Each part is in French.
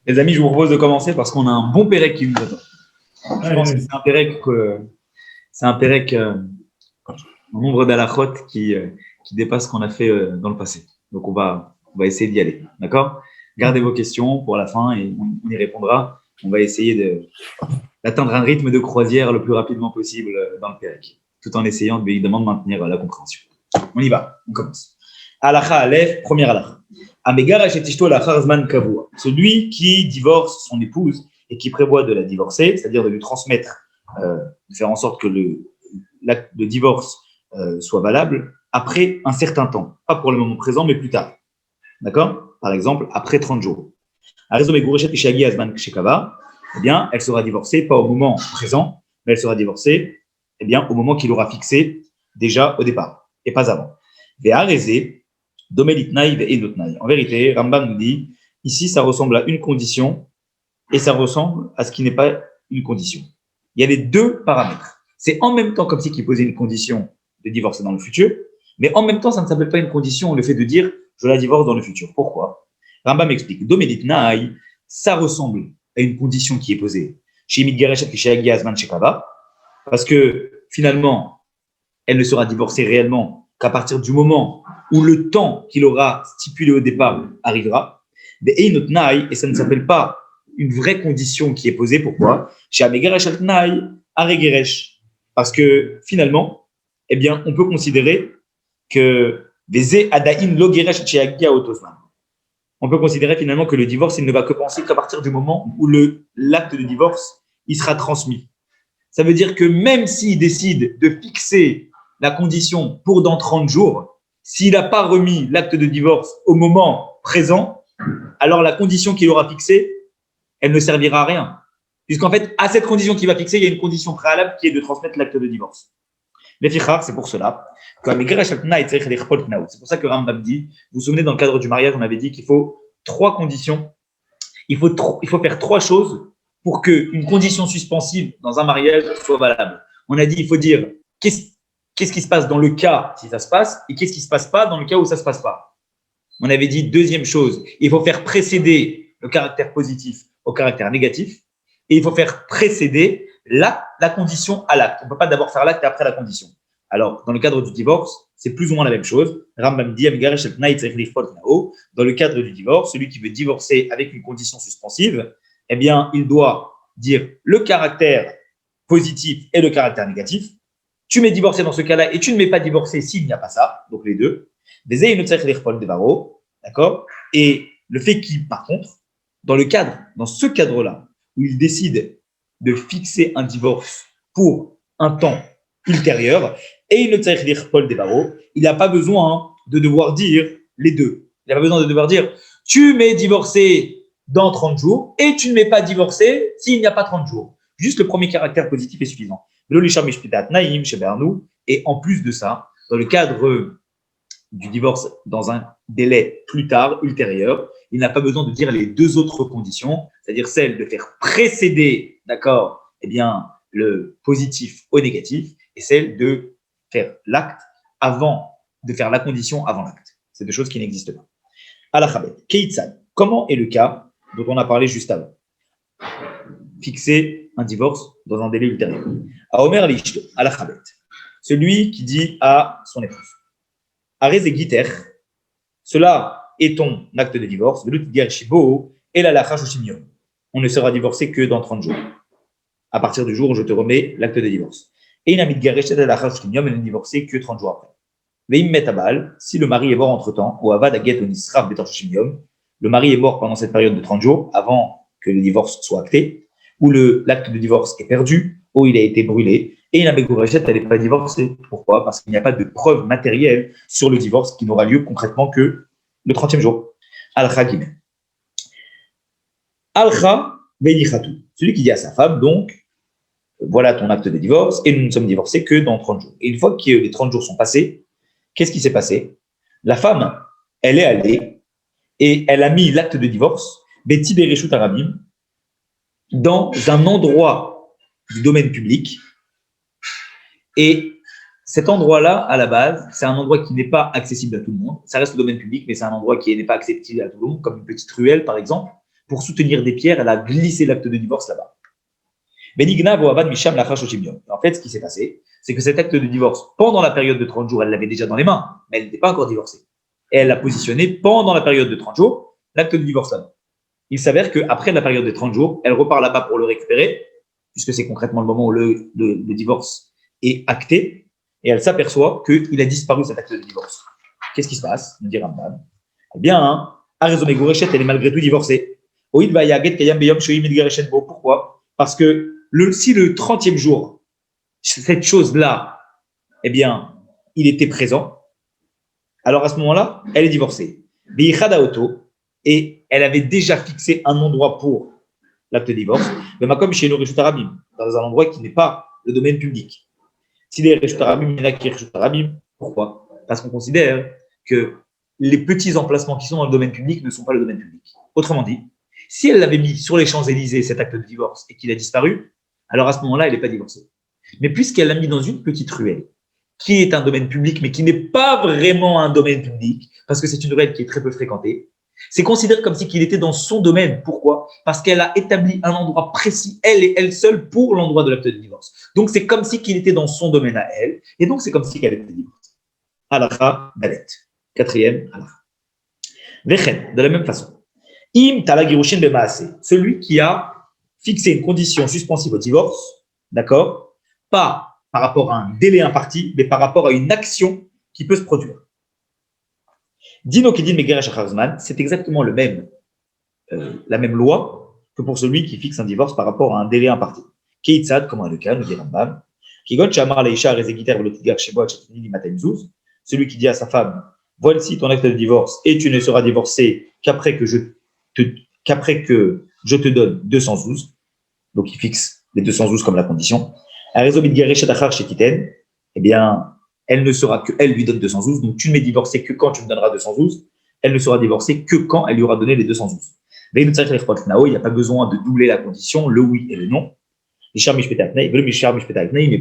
Les amis, je vous propose de commencer parce qu'on a un bon Pérec qui nous attend. Je Allez, pense que allez. c'est un Pérec un nombre d'alakhot qui dépasse ce qu'on a fait dans le passé. Donc, on va essayer d'y aller. D'accord? Gardez vos questions pour la fin et on y répondra. On va essayer d'atteindre un rythme de croisière le plus rapidement possible dans le Pérec, tout en essayant évidemment de maintenir la compréhension. On y va, on commence. Alakha Aleph, première alakha. Celui qui divorce son épouse et qui prévoit de la divorcer, c'est-à-dire de lui transmettre, de faire en sorte que l'acte de divorce soit valable après un certain temps. Pas pour le moment présent, mais plus tard. D'accord? Par exemple, après 30 jours. Eh bien, elle sera divorcée, pas au moment présent, mais elle sera divorcée eh bien, au moment qu'il aura fixé déjà au départ, et pas avant. En vérité, Rambam nous dit, ici, ça ressemble à une condition et ça ressemble à ce qui n'est pas une condition. Il y a les deux paramètres. C'est en même temps comme si qu'il posait une condition de divorcer dans le futur, mais en même temps, ça ne s'appelle pas une condition, le fait de dire je la divorce dans le futur. Pourquoi? Rambam explique, Domelitnaï, ça ressemble à une condition qui est posée chez Midgareshet et chez Agiazman Shekava, parce que finalement, elle ne sera divorcée réellement qu'à partir du moment où le temps qu'il aura stipulé au départ arrivera. Et ça ne s'appelle pas une vraie condition qui est posée. Pourquoi? Parce que finalement, eh bien, on peut considérer que on peut considérer finalement que le divorce, il ne va que penser qu'à partir du moment où l'acte de divorce, il sera transmis. Ça veut dire que même s'il décide de fixer la condition pour dans 30 jours, s'il n'a pas remis l'acte de divorce au moment présent, alors la condition qu'il aura fixée, elle ne servira à rien. Puisqu'en fait, à cette condition qu'il va fixer, il y a une condition préalable qui est de transmettre l'acte de divorce. Les fichar, c'est pour cela. C'est pour ça que Rambam dit, vous vous souvenez, dans le cadre du mariage, on avait dit qu'il faut 3 conditions. Il faut faire 3 choses pour qu'une condition suspensive dans un mariage soit valable. On a dit, il faut dire qu'est-ce qui se passe dans le cas si ça se passe et qu'est-ce qui ne se passe pas dans le cas où ça ne se passe pas. On avait dit, deuxième chose, il faut faire précéder le caractère positif au caractère négatif et il faut faire précéder la condition à l'acte. On ne peut pas d'abord faire l'acte et après la condition. Alors, dans le cadre du divorce, c'est plus ou moins la même chose. Rambam dit, dans le cadre du divorce, celui qui veut divorcer avec une condition suspensive, eh bien, il doit dire le caractère positif et le caractère négatif. Tu m'es divorcé dans ce cas-là et tu ne m'es pas divorcé s'il n'y a pas ça, donc les deux. D'accord? Et le fait qu'il, par contre, dans ce cadre-là, où il décide de fixer un divorce pour un temps ultérieur, et il ne tsarich dire Paul Devaro, il n'a pas besoin de devoir dire les deux. Il n'a pas besoin de devoir dire tu m'es divorcé dans 30 jours et tu ne m'es pas divorcé s'il n'y a pas 30 jours. Juste le premier caractère positif est suffisant. Et en plus de ça, dans le cadre du divorce dans un délai plus tard, ultérieur, il n'a pas besoin de dire les deux autres conditions, c'est-à-dire celle de faire précéder, d'accord, eh bien, le positif au négatif, et celle de faire l'acte avant, de faire la condition avant l'acte. C'est deux choses qui n'existent pas. Alachabet, Keitzad, comment est le cas dont on a parlé juste avant? Fixer un divorce dans un délai ultérieur. Aomer Lishto, Alachabet, celui qui dit à son épouse, Arez et Giter, cela est ton acte de divorce, de l'utigar shibo et la lacha shushimion. On ne sera divorcé que dans 30 jours, à partir du jour où je te remets l'acte de divorce. Et il n'a mis de garechet la lacha shushimion, mais ne divorcé que 30 jours après. Veim met abal, si le mari est mort entre temps, ou avad aget onisraf betor shushimion, le mari est mort pendant cette période de 30 jours, avant que le divorce soit acté, ou l'acte de divorce est perdu, ou il a été brûlé, et la Begourechet, elle n'est pas divorcée. Pourquoi? Parce qu'il n'y a pas de preuve matérielle sur le divorce qui n'aura lieu concrètement que le 30e jour. Al-Kha Gimel. Al-Kha Veidichatu. Celui qui dit à sa femme, donc, voilà ton acte de divorce, et nous ne sommes divorcés que dans 30 jours. Et une fois que les 30 jours sont passés, qu'est-ce qui s'est passé? La femme, elle est allée, et elle a mis l'acte de divorce, Beti Bereshut Arabim, dans un endroit du domaine public. Et cet endroit-là, à la base, c'est un endroit qui n'est pas accessible à tout le monde. Ça reste le domaine public, mais c'est un endroit qui n'est pas accessible à tout le monde, comme une petite ruelle, par exemple. pour soutenir des pierres, elle a glissé l'acte de divorce là-bas. En fait, ce qui s'est passé, c'est que cet acte de divorce, pendant la période de 30 jours, elle l'avait déjà dans les mains, mais elle n'était pas encore divorcée. Et elle l'a positionné pendant la période de 30 jours, l'acte de divorce là-bas. Il s'avère qu'après la période de 30 jours, elle repart là-bas pour le récupérer, puisque c'est concrètement le moment où le divorce est acté, et elle s'aperçoit qu'il a disparu cet acte de divorce. Qu'est-ce qui se passe? Me dit Rambam. Eh bien, Arezome Gourechet, elle est malgré tout divorcée. Pourquoi? Parce que si le 30e jour, cette chose-là, eh bien, il était présent, alors à ce moment-là, elle est divorcée. Et elle avait déjà fixé un endroit pour l'acte de divorce, comme chez nous, dans un endroit qui n'est pas le domaine public. Si les Reshut Harabim, il y en a qui Reshut Harabim, pourquoi? Parce qu'on considère que les petits emplacements qui sont dans le domaine public ne sont pas le domaine public. Autrement dit, si elle l'avait mis sur les Champs-Élysées, cet acte de divorce, et qu'il a disparu, alors à ce moment-là, elle n'est pas divorcée. Mais puisqu'elle l'a mis dans une petite ruelle, qui est un domaine public, mais qui n'est pas vraiment un domaine public, parce que c'est une ruelle qui est très peu fréquentée, c'est considéré comme si qu'il était dans son domaine. Pourquoi? Parce qu'elle a établi un endroit précis, elle et elle seule, pour l'endroit de l'acte de divorce. Donc, c'est comme si qu'il était dans son domaine à elle, et donc c'est comme si qu'elle était divorcée. Halakha Dalet. 4e halakha. Vechen, de la même façon. Im tala girushin bemaase. Celui qui a fixé une condition suspensive au divorce, d'accord? Pas par rapport à un délai imparti, mais par rapport à une action qui peut se produire. Dino Kedin Megeresh Acharzman, c'est exactement la même loi que pour celui qui fixe un divorce par rapport à un délai imparti. Keitzad, comme le cas, nous dit Rambam, Kigon Shamar Leisha Rezegiter Velotigar Sheboat Chetini Matamzuz, celui qui dit à sa femme, voici ton acte de divorce et tu ne seras divorcé qu'après que je te donne 212. Donc il fixe les 212 comme la condition. Eh bien, elle ne sera que elle lui donne 212. Donc tu ne m'es divorcé que quand tu me donneras 212. Elle ne sera divorcée que quand elle lui aura donné les 212. Il n'y a pas besoin de doubler la condition, le oui et le non. Il n'y a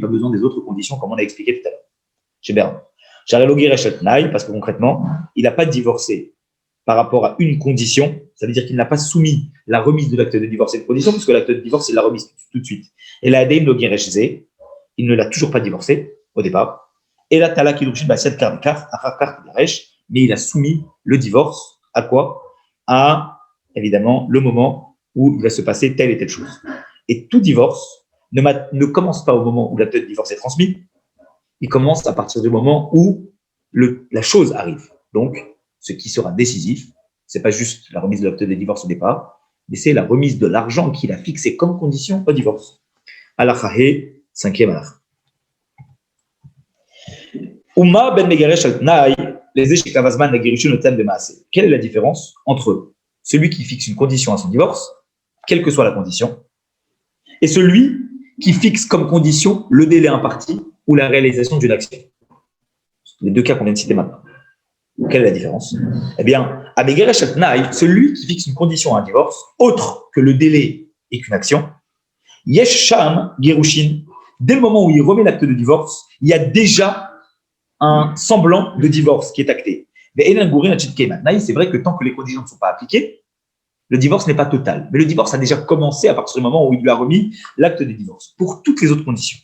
pas besoin des autres conditions comme on a expliqué tout à l'heure. Chez Berne. Parce que concrètement, il n'a pas divorcé par rapport à une condition, ça veut dire qu'il n'a pas soumis la remise de l'acte de divorce à une condition, puisque l'acte de divorce, c'est la remise tout de suite. Et la Adeim Logireche, il ne l'a toujours pas divorcé au départ. Et la Tala Kilushin Baset Karnikar, mais il a soumis le divorce à quoi? À, évidemment, le moment où il va se passer telle et telle chose. Et tout divorce ne commence pas au moment où l'acte de divorce est transmis, il commence à partir du moment où la chose arrive. Donc, ce qui sera décisif, c'est pas juste la remise de l'acte de divorce au départ, mais c'est la remise de l'argent qu'il a fixé comme condition au divorce. Alachahe, 5e alach. Uma ben megaresh al tnaï, les échecs avazman la girushin le thème de maasé. Quelle est la différence entre celui qui fixe une condition à son divorce, quelle que soit la condition, et celui qui fixe comme condition le délai imparti ou la réalisation d'une action? Les deux cas qu'on vient de citer maintenant. Quelle est la différence? Eh bien, à Megeresh al-Tnaï, celui qui fixe une condition à un divorce, autre que le délai et qu'une action, Yesh Sham Gerushin, dès le moment où il remet l'acte de divorce, il y a déjà un semblant de divorce qui est acté. Mais c'est vrai que tant que les conditions ne sont pas appliquées, le divorce n'est pas total. Mais le divorce a déjà commencé à partir du moment où il lui a remis l'acte de divorce, pour toutes les autres conditions.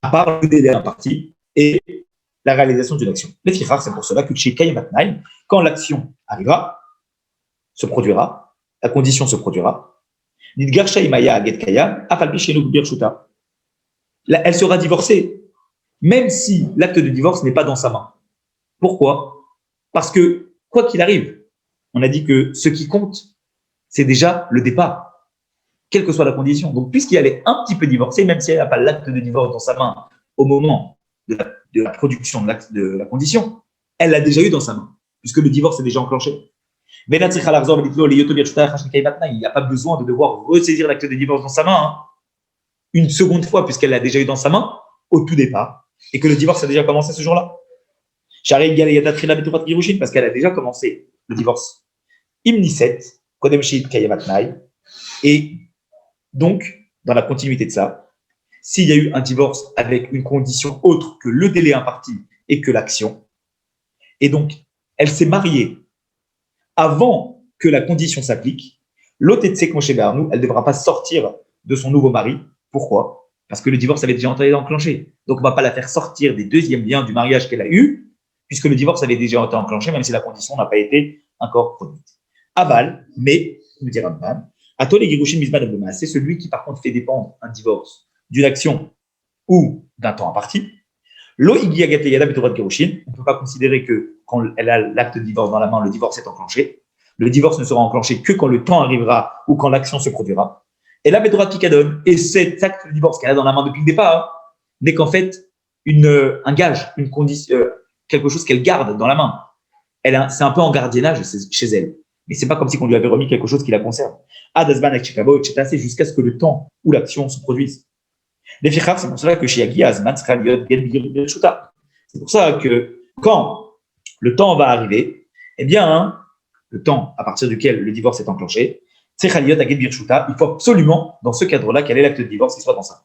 À part le délai imparti et la réalisation d'une action. C'est pour cela que chez Kayamatnaï, quand l'action arrivera, se produira, la condition se produira, elle sera divorcée, même si l'acte de divorce n'est pas dans sa main. Pourquoi? Parce que, quoi qu'il arrive, on a dit que ce qui compte, c'est déjà le départ, quelle que soit la condition. Donc, puisqu'elle est un petit peu divorcée, même si elle n'a pas l'acte de divorce dans sa main au moment de la production de la condition, elle l'a déjà eu dans sa main, puisque le divorce est déjà enclenché. Il n'y a pas besoin de devoir ressaisir l'acte de divorce dans sa main une seconde fois, puisqu'elle l'a déjà eu dans sa main au tout départ, et que le divorce a déjà commencé ce jour-là. Parce qu'elle a déjà commencé le divorce. Imniset, Kodem Shit Kayamatnai, et donc, dans la continuité de ça, s'il y a eu un divorce avec une condition autre que le délai imparti et que l'action, et donc elle s'est mariée avant que la condition s'applique, l'autre est nous, elle ne devra pas sortir de son nouveau mari. Pourquoi? Parce que le divorce avait déjà été enclenché. Donc, on ne va pas la faire sortir des deuxièmes biens du mariage qu'elle a eu, puisque le divorce avait déjà été enclenché, même si la condition n'a pas été encore produite. Aval, mais, nous dira Rambam, Atol et Girushin Mizman Abdoma, c'est celui qui, par contre, fait dépendre un divorce d'une action ou d'un temps imparti. Lo Igi Agat Yada Betorat Girushin, on ne peut pas considérer que quand elle a l'acte de divorce dans la main, le divorce est enclenché. Le divorce ne sera enclenché que quand le temps arrivera ou quand l'action se produira. Et là, Betorat Pikadon, et cet acte de divorce qu'elle a dans la main depuis le départ, n'est qu'en fait un gage, une condition, quelque chose qu'elle garde dans la main. C'est un peu en gardiennage chez elle. Mais c'est pas comme si on lui avait remis quelque chose qui la concerne. Adasban ak Chicago, etc. C'est jusqu'à ce que le temps ou l'action se produise. Les fichar, c'est pour cela que chez Yagi, Azman sera liot gel shuta. C'est pour ça que quand le temps va arriver, eh bien, le temps à partir duquel le divorce est enclenché, il faut absolument, dans ce cadre-là, quel est l'acte de divorce qui soit dans ça.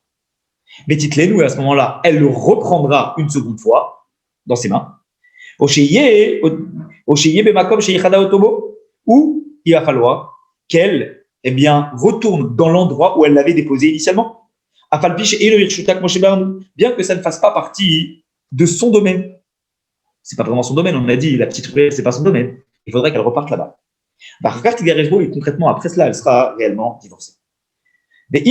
Mais Titlenou, à ce moment-là, elle le reprendra une seconde fois dans ses mains. Ou il va falloir qu'elle retourne dans l'endroit où elle l'avait déposé initialement. Bien que ça ne fasse pas partie de son domaine. Ce n'est pas vraiment son domaine, on a dit, la petite ruelle, ce n'est pas son domaine. Il faudrait qu'elle reparte là-bas. Et concrètement, après cela, elle sera réellement divorcée. Et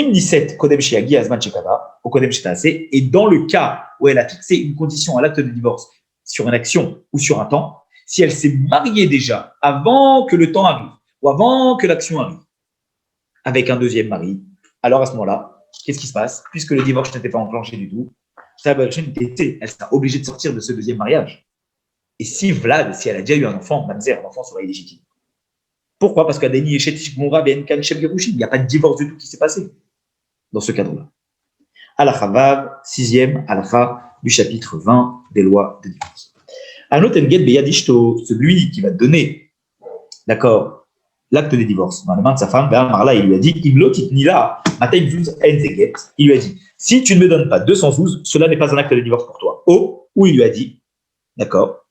dans le cas où elle a fixé une condition à l'acte de divorce sur une action ou sur un temps, si elle s'est mariée déjà avant que le temps arrive ou avant que l'action arrive avec un deuxième mari, alors à ce moment-là, qu'est-ce qui se passe? Puisque le divorce n'était pas enclenché du tout, elle sera obligée de sortir de ce deuxième mariage. Et si Vlad, si elle a déjà eu un enfant, un enfant sera illégitime. Pourquoi? Parce qu'il n'y a pas de divorce du tout qui s'est passé dans ce cadre-là. Halakha Vav, 6e halakha du chapitre 20 des lois de divorce. Celui qui va donner, d'accord, l'acte de divorce dans les mains de sa femme, il lui a dit, il lui a dit, si tu ne me donnes pas 212, cela n'est pas un acte de divorce pour toi. Ou il lui a dit, d'accord,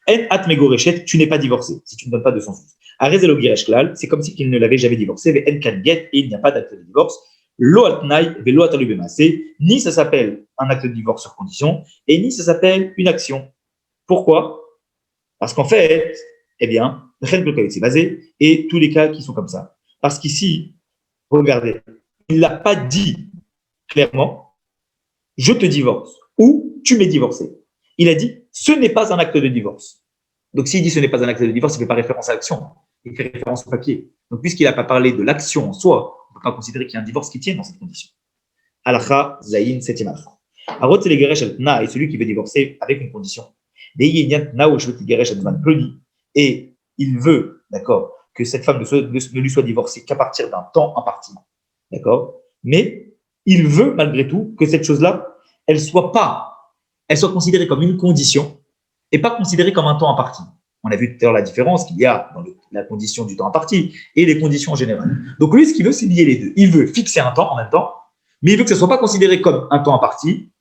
tu n'es pas divorcé si tu ne donnes pas 212. C'est comme si il ne l'avait jamais divorcé, et il n'y a pas d'acte de divorce. Ni ça s'appelle un acte de divorce sur condition, et ni ça s'appelle une action. Pourquoi? Parce qu'en fait, eh bien, c'est basé, et tous les cas qui sont comme ça. Parce qu'ici, regardez, il ne l'a pas dit clairement, je te divorce, ou tu m'es divorcé. Il a dit, ce n'est pas un acte de divorce. Donc, s'il dit ce n'est pas un acte de divorce, il ne fait pas référence à l'action, il fait référence au papier. Donc, puisqu'il n'a pas parlé de l'action en soi, on ne peut pas considérer qu'il y a un divorce qui tient dans cette condition. Alakha, Zayin, 7e alakha. Arot, c'est les geresh al-tna, et celui qui veut divorcer avec une condition. Et il veut, d'accord, que cette femme ne lui soit divorcée qu'à partir d'un temps imparti. D'accord? Mais il veut, malgré tout, que cette chose-là, elle soit considérée comme une condition et pas considérée comme un temps imparti. On a vu tout à l'heure la différence qu'il y a dans la condition du temps imparti et les conditions générales. Donc lui, ce qu'il veut, c'est lier les deux. Il veut fixer un temps en même temps, mais il veut que ce ne soit pas considéré comme un temps imparti.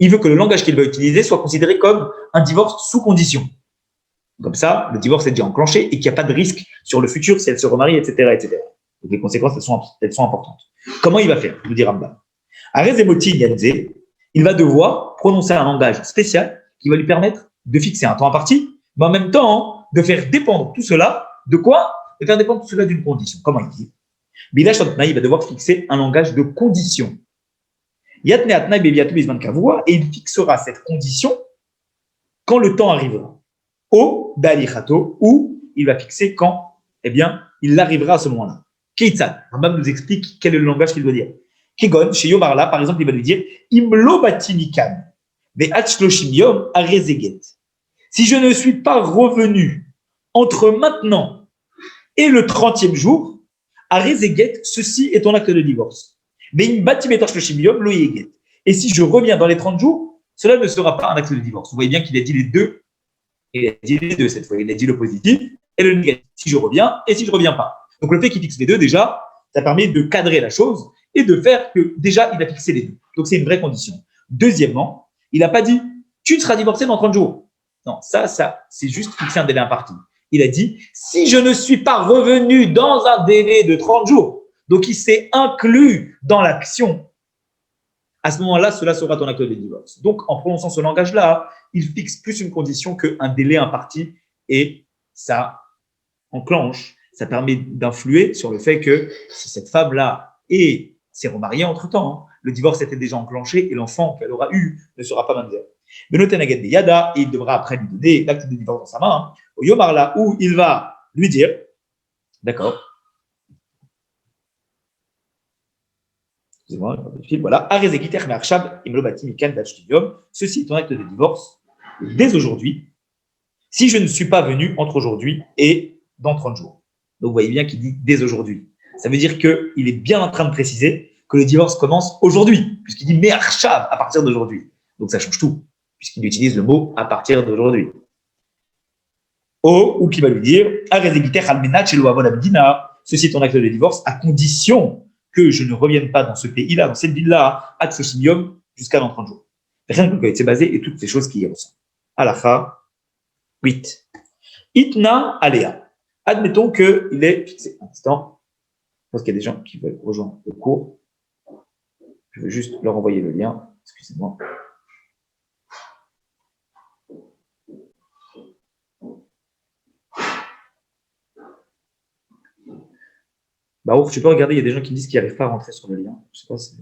Il veut que le langage qu'il va utiliser soit considéré comme un divorce sous condition. Comme ça, le divorce est déjà enclenché et qu'il n'y a pas de risque sur le futur si elle se remarie, etc., etc. Donc les conséquences, elles sont importantes. Comment il va faire? Nous dit Rambam. Il va devoir prononcer un langage spécial qui va lui permettre de fixer un temps imparti, mais en même temps, de faire dépendre tout cela de quoi? De faire dépendre tout cela d'une condition. Comment il dit? Il va devoir fixer un langage de condition. Et il fixera cette condition quand le temps arrivera. Ou il va fixer quand, eh bien, il arrivera à ce moment-là. Keitzad, Rambam nous explique quel est le langage qu'il doit dire. Kegon, chez Yomarla, par exemple, il va lui dire Imlo batinikan, ve'achloshim yom arezeget. Si je ne suis pas revenu entre maintenant et le 30e jour, arezeget, ceci est ton acte de divorce. Et si je reviens dans les 30 jours, cela ne sera pas un acte de divorce. Vous voyez bien qu'il a dit les deux. Il a dit les deux cette fois. Il a dit le positif et le négatif. Si je reviens et si je ne reviens pas. Donc le fait qu'il fixe les deux, déjà, ça permet de cadrer la chose et de faire que déjà, il a fixé les deux. Donc c'est une vraie condition. Deuxièmement, il n'a pas dit tu seras divorcé dans 30 jours. Non, ça c'est juste fixer un délai imparti. Il a dit, si je ne suis pas revenu dans un délai de 30 jours, donc il s'est inclus dans l'action, à ce moment-là, cela sera ton acte de divorce. Donc, en prononçant ce langage-là, il fixe plus une condition qu'un délai imparti et ça enclenche, ça permet d'influer sur le fait que si cette femme-là s'est remariée entre-temps, le divorce était déjà enclenché et l'enfant qu'elle aura eu ne sera pas mamzer. Benotenaget de Yada, et il devra après lui donner l'acte de divorce dans sa main, au Yomarla, où il va lui dire, d'accord, excusez-moi, voilà, ceci est ton acte de divorce dès aujourd'hui, si je ne suis pas venu entre aujourd'hui et dans 30 jours. Donc, vous voyez bien qu'il dit dès aujourd'hui. Ça veut dire qu'il est bien en train de préciser que le divorce commence aujourd'hui, puisqu'il dit Me'archav à partir d'aujourd'hui. Donc, ça change tout, puisqu'il utilise le mot à partir d'aujourd'hui. Ou qui va lui dire ceci est ton acte de divorce à condition que je ne revienne pas dans ce pays-là, dans cette ville-là, ad Soshimium, jusqu'à dans 30 jours. Rien que c'est basé et toutes ces choses qui y ressemblent. Alacha 8. Itna Alea. Admettons qu'il est fixé. Un instant. Je pense qu'il y a des gens qui veulent rejoindre le cours. Je veux juste leur envoyer le lien. Excusez-moi. Baouf, tu peux regarder, il y a des gens qui me disent qu'ils n'arrivent pas à rentrer sur le lien. Je sais pas si...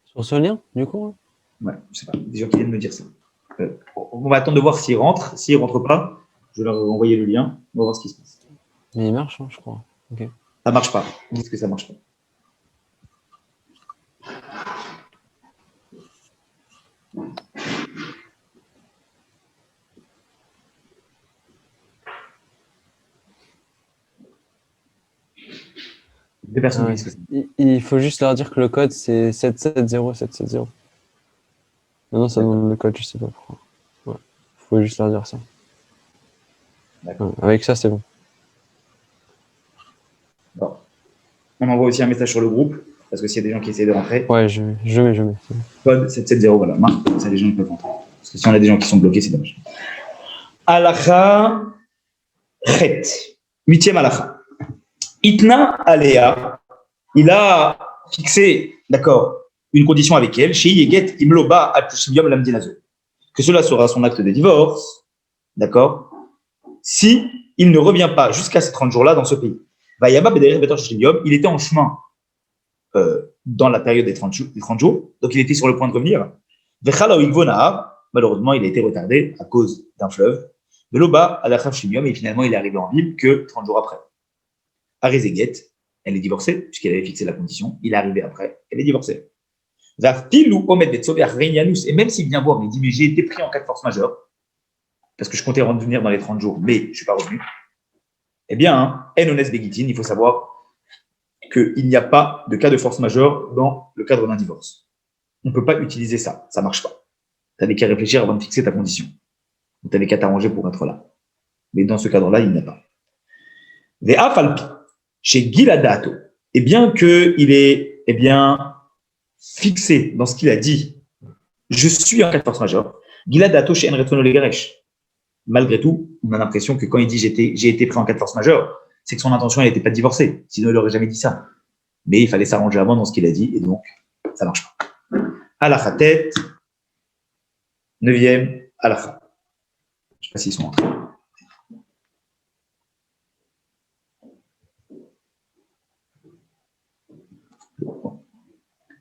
Sur ce lien, du coup? Ouais, je sais pas. Des gens qui viennent me dire ça. On va attendre de voir s'ils rentrent. S'ils ne rentrent pas, je vais leur envoyer le lien. On va voir ce qui se passe. Mais il marche, hein, je crois. Okay. Ça ne marche pas. Ils disent que ça ne marche pas. Des personnes disent que ça. Il faut juste leur dire que le code, c'est 770770. Non, ça demande le code, je ne sais pas pourquoi. Il faut juste leur dire ça. D'accord. Avec ça, c'est bon. Bon. On envoie aussi un message sur le groupe, parce que s'il y a des gens qui essaient de rentrer. Ouais, je mets. Code 770, voilà. Marc, comme ça, les gens peuvent rentrer. Parce que si on a des gens qui sont bloqués, c'est dommage. Alacha Chet. 8e Alacha. Itna Alea, il a fixé, d'accord, une condition avec elle, chez Yeget Imloba Atushimium Lamdinazo, que cela sera son acte de divorce, d'accord, si il ne revient pas jusqu'à ces 30 jours-là dans ce pays. Vayaba Bederer Betor Shimium, il était en chemin dans la période des 30 jours, donc il était sur le point de revenir. Vechala Igvona, malheureusement, il a été retardé à cause d'un fleuve. Veloba Alachaf Shimium, et finalement, il est arrivé en ville que 30 jours après. Arizeget, elle est divorcée, puisqu'elle avait fixé la condition. Il est arrivé après, elle est divorcée. Et même s'il vient voir, il dit, mais j'ai été pris en cas de force majeure, parce que je comptais revenir dans les 30 jours, mais je ne suis pas revenu. Eh bien, Enones Begitin, il faut savoir qu'il n'y a pas de cas de force majeure dans le cadre d'un divorce. On ne peut pas utiliser ça, ça ne marche pas. Tu n'avais qu'à réfléchir avant de fixer ta condition. Tu n'avais qu'à t'arranger pour être là. Mais dans ce cadre-là, il n'y en a pas. Ve'afalpi. Chez Giladato, et bien qu'il est fixé dans ce qu'il a dit, je suis en cas de force majeure, Giladato chez Enretono Legaresh. Malgré tout, on a l'impression que quand il dit j'ai été pris en cas de force majeure, c'est que son intention n'était pas de divorcer, sinon il n'aurait jamais dit ça. Mais il fallait s'arranger avant dans ce qu'il a dit, et donc ça ne marche pas. Alacha tête, 9e, Alacha. Je ne sais pas s'ils sont entrés.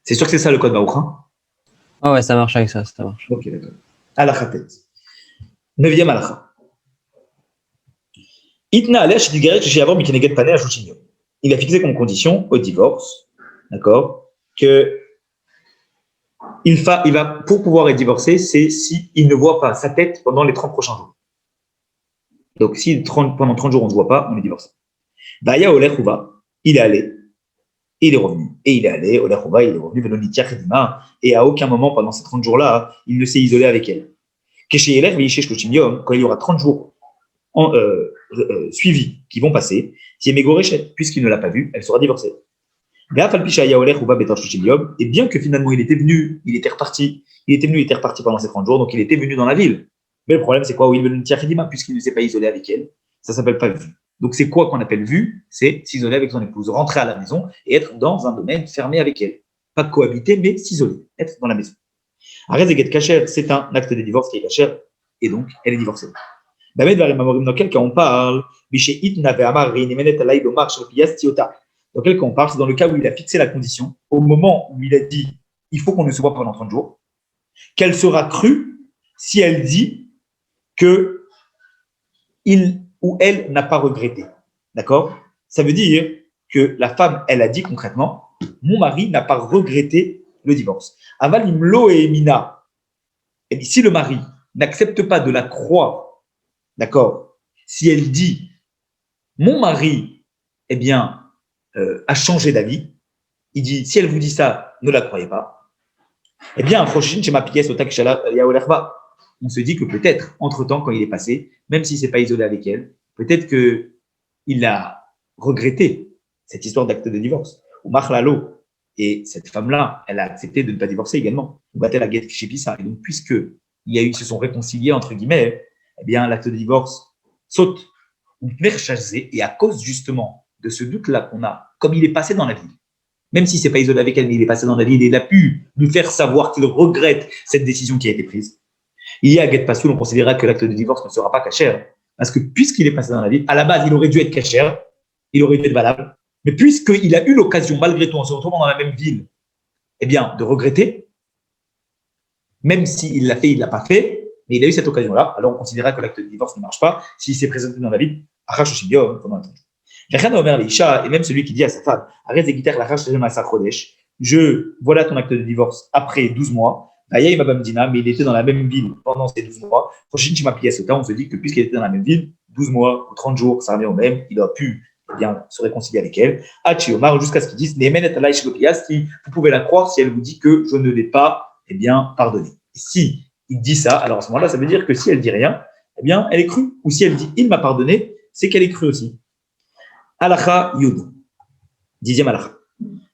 C'est sûr que c'est ça le code Baouchin? Ah ouais, ça marche avec ça, ça marche. Ok, d'accord. Alacha tête. 9e Alacha. Itna Alesh Digaret chez Yavom Mikeneget Pane à Chouchignon. Il a fixé comme condition au divorce, d'accord, que il va, pour pouvoir être divorcé, c'est s'il ne voit pas sa tête pendant les 30 prochains jours. Donc, si pendant 30 jours on ne se voit pas, on est divorcé. Baya Oler Rouva, il est allé. Et il est revenu. Et il est allé, Oler Rouva, il est revenu, Velonitia Khedima, et à aucun moment pendant ces 30 jours-là, il ne s'est isolé avec elle. Keshe Eler, Veishesh Kochimium, quand il y aura 30 jours suivis qui vont passer, si Megorechet, puisqu'il ne l'a pas vue, elle sera divorcée. Et bien que finalement il était reparti pendant ces 30 jours, donc il était venu dans la ville. Mais le problème, c'est quoi? Oui, il veut une tiafidima, puisqu'il ne s'est pas isolé avec elle. Ça ne s'appelle pas vue. Donc, c'est quoi qu'on appelle vue? C'est s'isoler avec son épouse, rentrer à la maison et être dans un domaine fermé avec elle. Pas cohabiter, mais s'isoler, être dans la maison. Arrête de get kacher, c'est un acte de divorce qui est kacher, et donc, elle est divorcée. Dans quel cas on parle? Dans quel cas on parle? C'est dans le cas où il a fixé la condition, au moment où il a dit il faut qu'on ne se voit pas pendant 30 jours, qu'elle sera crue si elle dit que il ou elle n'a pas regretté. D'accord? Ça veut dire que la femme, elle a dit concrètement mon mari n'a pas regretté le divorce. Aval imlo et emina. Et si le mari n'accepte pas de la croire, d'accord, si elle dit mon mari, eh bien, a changé d'avis, il dit si elle vous dit ça, ne la croyez pas. Eh bien, on se dit que peut-être, entre-temps, quand il est passé, même s'il ne s'est pas isolé avec elle, peut-être qu'il a regretté cette histoire d'acte de divorce. Ou Machlalo. Et cette femme-là, elle a accepté de ne pas divorcer également. Et donc, ils se sont réconciliés, entre guillemets, eh bien, l'acte de divorce saute. Et à cause justement de ce doute-là qu'on a, comme il est passé dans la ville, même s'il ne s'est pas isolé avec elle, mais il est passé dans la ville et il a pu nous faire savoir qu'il regrette cette décision qui a été prise. Il y a Get Passoul, on considérera que l'acte de divorce ne sera pas cachère, parce que puisqu'il est passé dans la ville, à la base, il aurait dû être cachère, il aurait dû être valable, mais puisqu'il a eu l'occasion, malgré tout, en se retrouvant dans la même ville, eh bien, de regretter, même s'il l'a fait, il ne l'a pas fait, mais il a eu cette occasion-là, alors on considérera que l'acte de divorce ne marche pas s'il s'est présenté dans la ville, pendant un temps. Et même celui qui dit à sa femme, arrête de guitare la je voilà ton acte de divorce après 12 mois, mais il était dans la même ville pendant ces 12 mois. On se dit que puisqu'il était dans la même ville, 12 mois ou 30 jours, ça revient au même, il a pu bien se réconcilier avec elle. Jusqu'à ce qu'ils disent, vous pouvez la croire si elle vous dit que je ne l'ai pas pardonné. Et si il dit ça, alors à ce moment-là, ça veut dire que si elle dit rien, eh bien, elle est crue. Ou si elle dit il m'a pardonné, c'est qu'elle est crue aussi. Halakha Yud, 10e halakha.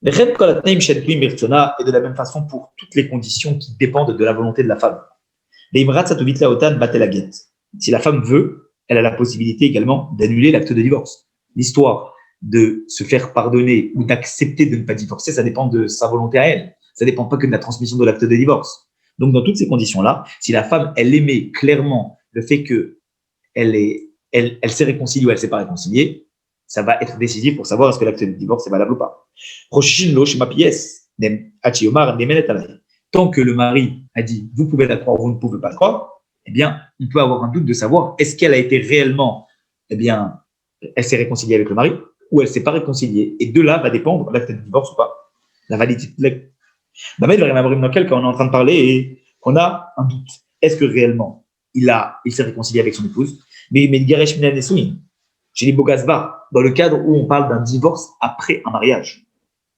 Et de la même façon pour toutes les conditions qui dépendent de la volonté de la femme. Si la femme veut, elle a la possibilité également d'annuler l'acte de divorce. L'histoire de se faire pardonner ou d'accepter de ne pas divorcer, ça dépend de sa volonté à elle. Ça ne dépend pas que de la transmission de l'acte de divorce. Donc, dans toutes ces conditions-là, si la femme, elle aimait clairement le fait qu'elle s'est réconciliée ou elle ne s'est pas réconciliée, ça va être décisif pour savoir est-ce que l'acte de divorce est valable ou pas. Tant que le mari a dit vous pouvez la croire, vous ne pouvez pas la croire, eh bien, on peut avoir un doute de savoir est-ce qu'elle a été réellement, eh bien, elle s'est réconciliée avec le mari ou elle ne s'est pas réconciliée. Et de là va dépendre l'acte de divorce ou pas. La validité de l'acte. Dans quel cas on est en train de parler et qu'on a un doute. Est-ce que réellement il s'est réconcilié avec son épouse? Mais Garesh Minan Nesouin, j'ai dit Bogasba, dans le cadre où on parle d'un divorce après un mariage.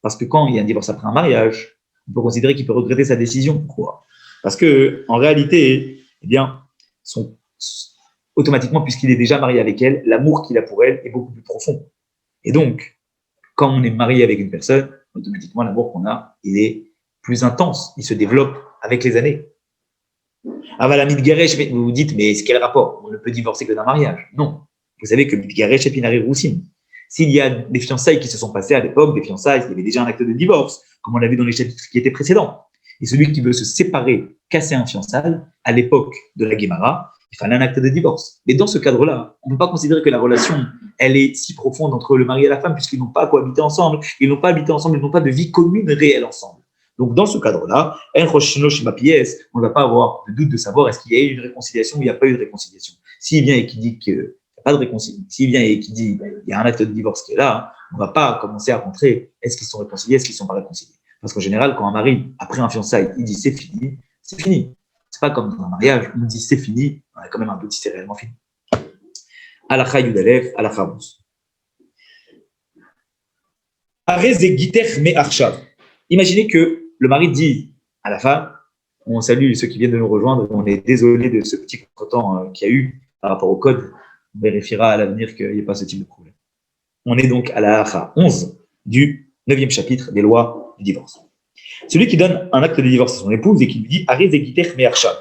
Parce que quand il y a un divorce après un mariage, on peut considérer qu'il peut regretter sa décision. Pourquoi? Parce que en réalité, eh bien, automatiquement, puisqu'il est déjà marié avec elle, l'amour qu'il a pour elle est beaucoup plus profond. Et donc, quand on est marié avec une personne, automatiquement, l'amour qu'on a, il est plus intense. Il se développe avec les années. Avalamid Garesh, vous vous dites, mais quel rapport? On ne peut divorcer que d'un mariage. Non. Vous savez que Midgaresh et Pinari Roussim, s'il y a des fiançailles qui se sont passées à l'époque, des fiançailles, il y avait déjà un acte de divorce, comme on l'a vu dans les chapitres qui étaient précédents. Et celui qui veut se séparer, casser un fiançailles, à l'époque de la Guémara, il fallait un acte de divorce. Mais dans ce cadre-là, on ne peut pas considérer que la relation, elle est si profonde entre le mari et la femme, puisqu'ils n'ont pas cohabité ensemble, ils n'ont pas habité ensemble, ils n'ont pas de vie commune réelle ensemble. Donc, dans ce cadre-là, on ne va pas avoir de doute de savoir est-ce qu'il y a eu une réconciliation ou il n'y a pas eu de réconciliation. S'il vient et qui dit que pas de réconciliation. S'il vient et qui dit il y a un acte de divorce qui est là, on ne va pas commencer à rentrer est-ce qu'ils sont réconciliés, est-ce qu'ils ne sont pas réconciliés. Parce qu'en général, quand un mari, après un fiançailles, il dit c'est fini, c'est fini. C'est pas comme dans un mariage où on dit c'est fini, on a quand même un petit c'est réellement fini. Alakha Yudalef, Alakha Mous. Imaginez que le mari dit à la femme, on salue ceux qui viennent de nous rejoindre, on est désolé de ce petit contretemps qu'il y a eu par rapport au code. On vérifiera à l'avenir qu'il n'y ait pas ce type de problème. On est donc à la halakha 11 du 9e chapitre des lois du divorce. Celui qui donne un acte de divorce à son épouse et qui lui dit « Arrête de guiter me arshab ».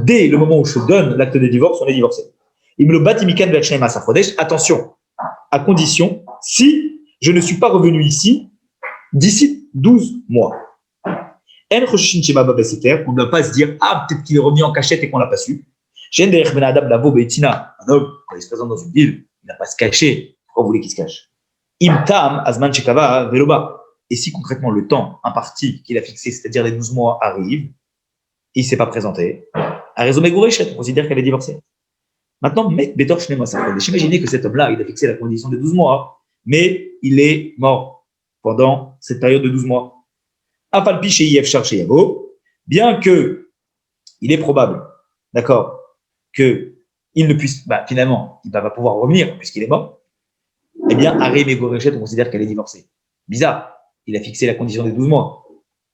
dès le moment où je donne l'acte de divorce, on est divorcé. Attention, à condition, si je ne suis pas revenu ici d'ici 12 mois. On ne doit pas se dire, ah, peut-être qu'il est revenu en cachette et qu'on ne l'a pas su. Un homme, quand il se présente dans une ville, il n'a pas à se cacher. Pourquoi vous voulez qu'il se cache? Et si concrètement le temps imparti qu'il a fixé, c'est-à-dire les 12 mois, arrive, et il ne s'est pas présenté, à raison Megourechet, on considère qu'elle est divorcée. Maintenant, imaginez que cet homme-là, il a fixé la condition de 12 mois, mais il est mort pendant cette période de 12 mois. Bien que il est probable, d'accord, qu'il ne puisse, finalement, il ne va pas pouvoir revenir puisqu'il est mort, eh bien, Aré Megourechet, on considère qu'elle est divorcée. Bizarre, il a fixé la condition des 12 mois.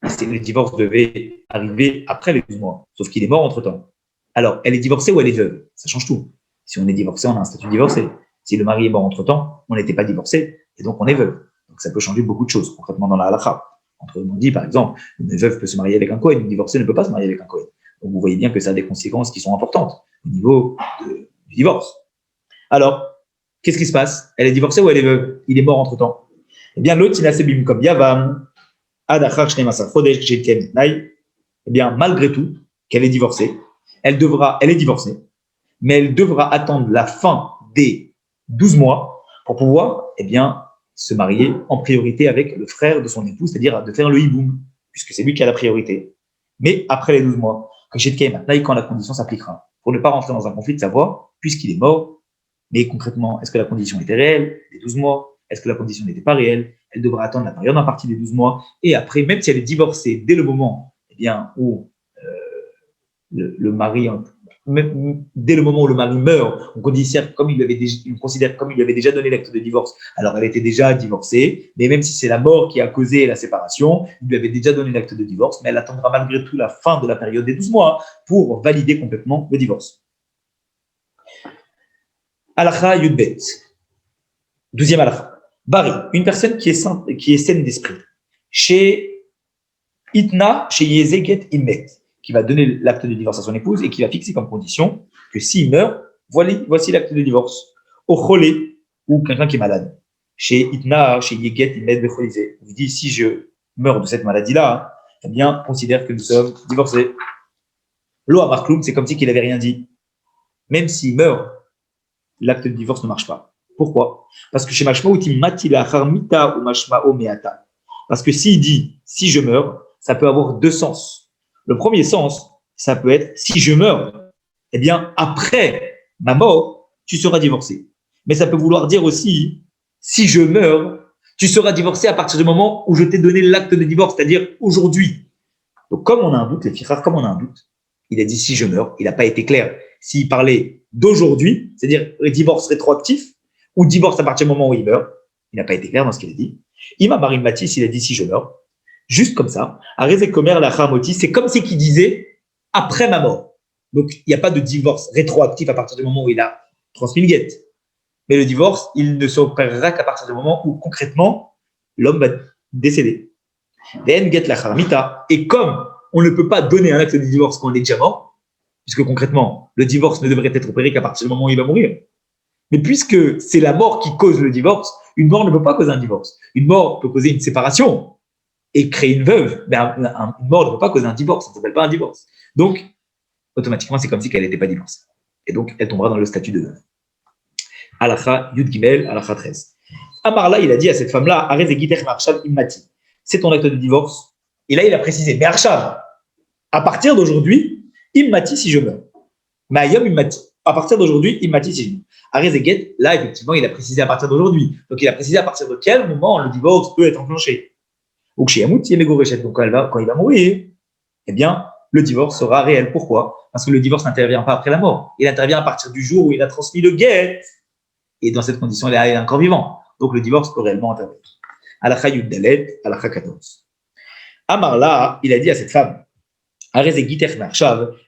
Le divorce devait arriver après les 12 mois, sauf qu'il est mort entre-temps. Alors, elle est divorcée ou elle est veuve? Ça change tout. Si on est divorcé, on a un statut divorcé. Si le mari est mort entre-temps, on n'était pas divorcé, et donc on est veuve. Donc ça peut changer beaucoup de choses, concrètement dans la halakha. Autrement dit, par exemple, une veuve peut se marier avec un Kohen, une divorcée ne peut pas se marier avec un Kohen. Donc vous voyez bien que ça a des conséquences qui sont importantes au niveau du divorce. Alors, qu'est-ce qui se passe? Elle est divorcée ou elle est veuve? Il est mort entre-temps. Eh bien, l'autre, il a sebim comme Yavam, Adachar Shnemasar Chodesh Jetken Nai. Eh bien, malgré tout, qu'elle est divorcée, elle est divorcée, mais elle devra attendre la fin des 12 mois pour pouvoir, se marier en priorité avec le frère de son époux, c'est-à-dire de faire le hiboum, puisque c'est lui qui a la priorité. Mais après les 12 mois, quand la condition s'appliquera, pour ne pas rentrer dans un conflit de savoir, puisqu'il est mort, mais concrètement, est-ce que la condition était réelle, les 12 mois? Est-ce que la condition n'était pas réelle? Elle devra attendre la période impartie des 12 mois, et après, même si elle est divorcée dès le moment où le mari, dès le moment où le mari meurt, on considère comme il lui avait déjà donné l'acte de divorce. Alors elle était déjà divorcée, mais même si c'est la mort qui a causé la séparation, il lui avait déjà donné l'acte de divorce, mais elle attendra malgré tout la fin de la période des 12 mois pour valider complètement le divorce. Halakha Yudbet. 12e halakha. Bari, une personne qui est saine d'esprit. Chez Itna, chez Yezeget Imet, qui va donner l'acte de divorce à son épouse et qui va fixer comme condition que s'il meurt, voici l'acte de divorce. Au Cholé, ou quelqu'un qui est malade. Chez Itna, chez Yeget Imet Becholizé, on dit si je meurs de cette maladie-là, eh bien, considère que nous sommes divorcés. Lo Amarkloum, c'est comme si qu'il n'avait rien dit. Même s'il meurt, l'acte de divorce ne marche pas. Pourquoi? Parce que chez Mashmaouti Matila Harmita ou Mashmao Meata. Parce que s'il dit si je meurs, ça peut avoir deux sens. Le premier sens, ça peut être si je meurs, eh bien après ma mort, tu seras divorcé. Mais ça peut vouloir dire aussi si je meurs, tu seras divorcé à partir du moment où je t'ai donné l'acte de divorce, c'est-à-dire aujourd'hui. Donc comme on a un doute, les filles, comme on a un doute, il a dit si je meurs, il n'a pas été clair. S'il parlait d'aujourd'hui, c'est-à-dire divorce rétroactif, ou divorce à partir du moment où il meurt, il n'a pas été clair dans ce qu'il a dit. Ima Marim Matis, il a dit si je meurs, juste comme ça. Arezek Komer la Khamoti, c'est comme si qu'il disait après ma mort. Donc il n'y a pas de divorce rétroactif à partir du moment où il a transmis le guet. Mais le divorce, il ne s'opérera qu'à partir du moment où concrètement l'homme va décéder. Et comme on ne peut pas donner un acte de divorce quand on est déjà mort, puisque concrètement, le divorce ne devrait être opéré qu'à partir du moment où il va mourir. Mais puisque c'est la mort qui cause le divorce, une mort ne peut pas causer un divorce. Une mort peut causer une séparation et créer une veuve. Mais une mort ne peut pas causer un divorce, ça ne s'appelle pas un divorce. Donc, automatiquement, c'est comme si elle n'était pas divorcée. Et donc, elle tombera dans le statut de veuve. Halakha Yud Gimel, Halakha 13. Amarla, il a dit à cette femme-là, Arez Egiter Marshav Immati. C'est ton acte de divorce. Et là, il a précisé, mais Arshav, à partir d'aujourd'hui, Immati si je meurs. Mayom Immati. À partir d'aujourd'hui, Immati si je meurs. Arez Eget, là, effectivement, il a précisé à partir d'aujourd'hui. Donc, il a précisé à partir de quel moment le divorce peut être enclenché. Ou chez Yamout, donc quand il va mourir, eh bien, le divorce sera réel. Pourquoi? Parce que le divorce n'intervient pas après la mort. Il intervient à partir du jour où il a transmis le guet. Et dans cette condition, il est encore vivant. Donc, le divorce peut réellement intervenir. Alakha Yud Dalet, Alakha 14. Amarla, il a dit à cette femme,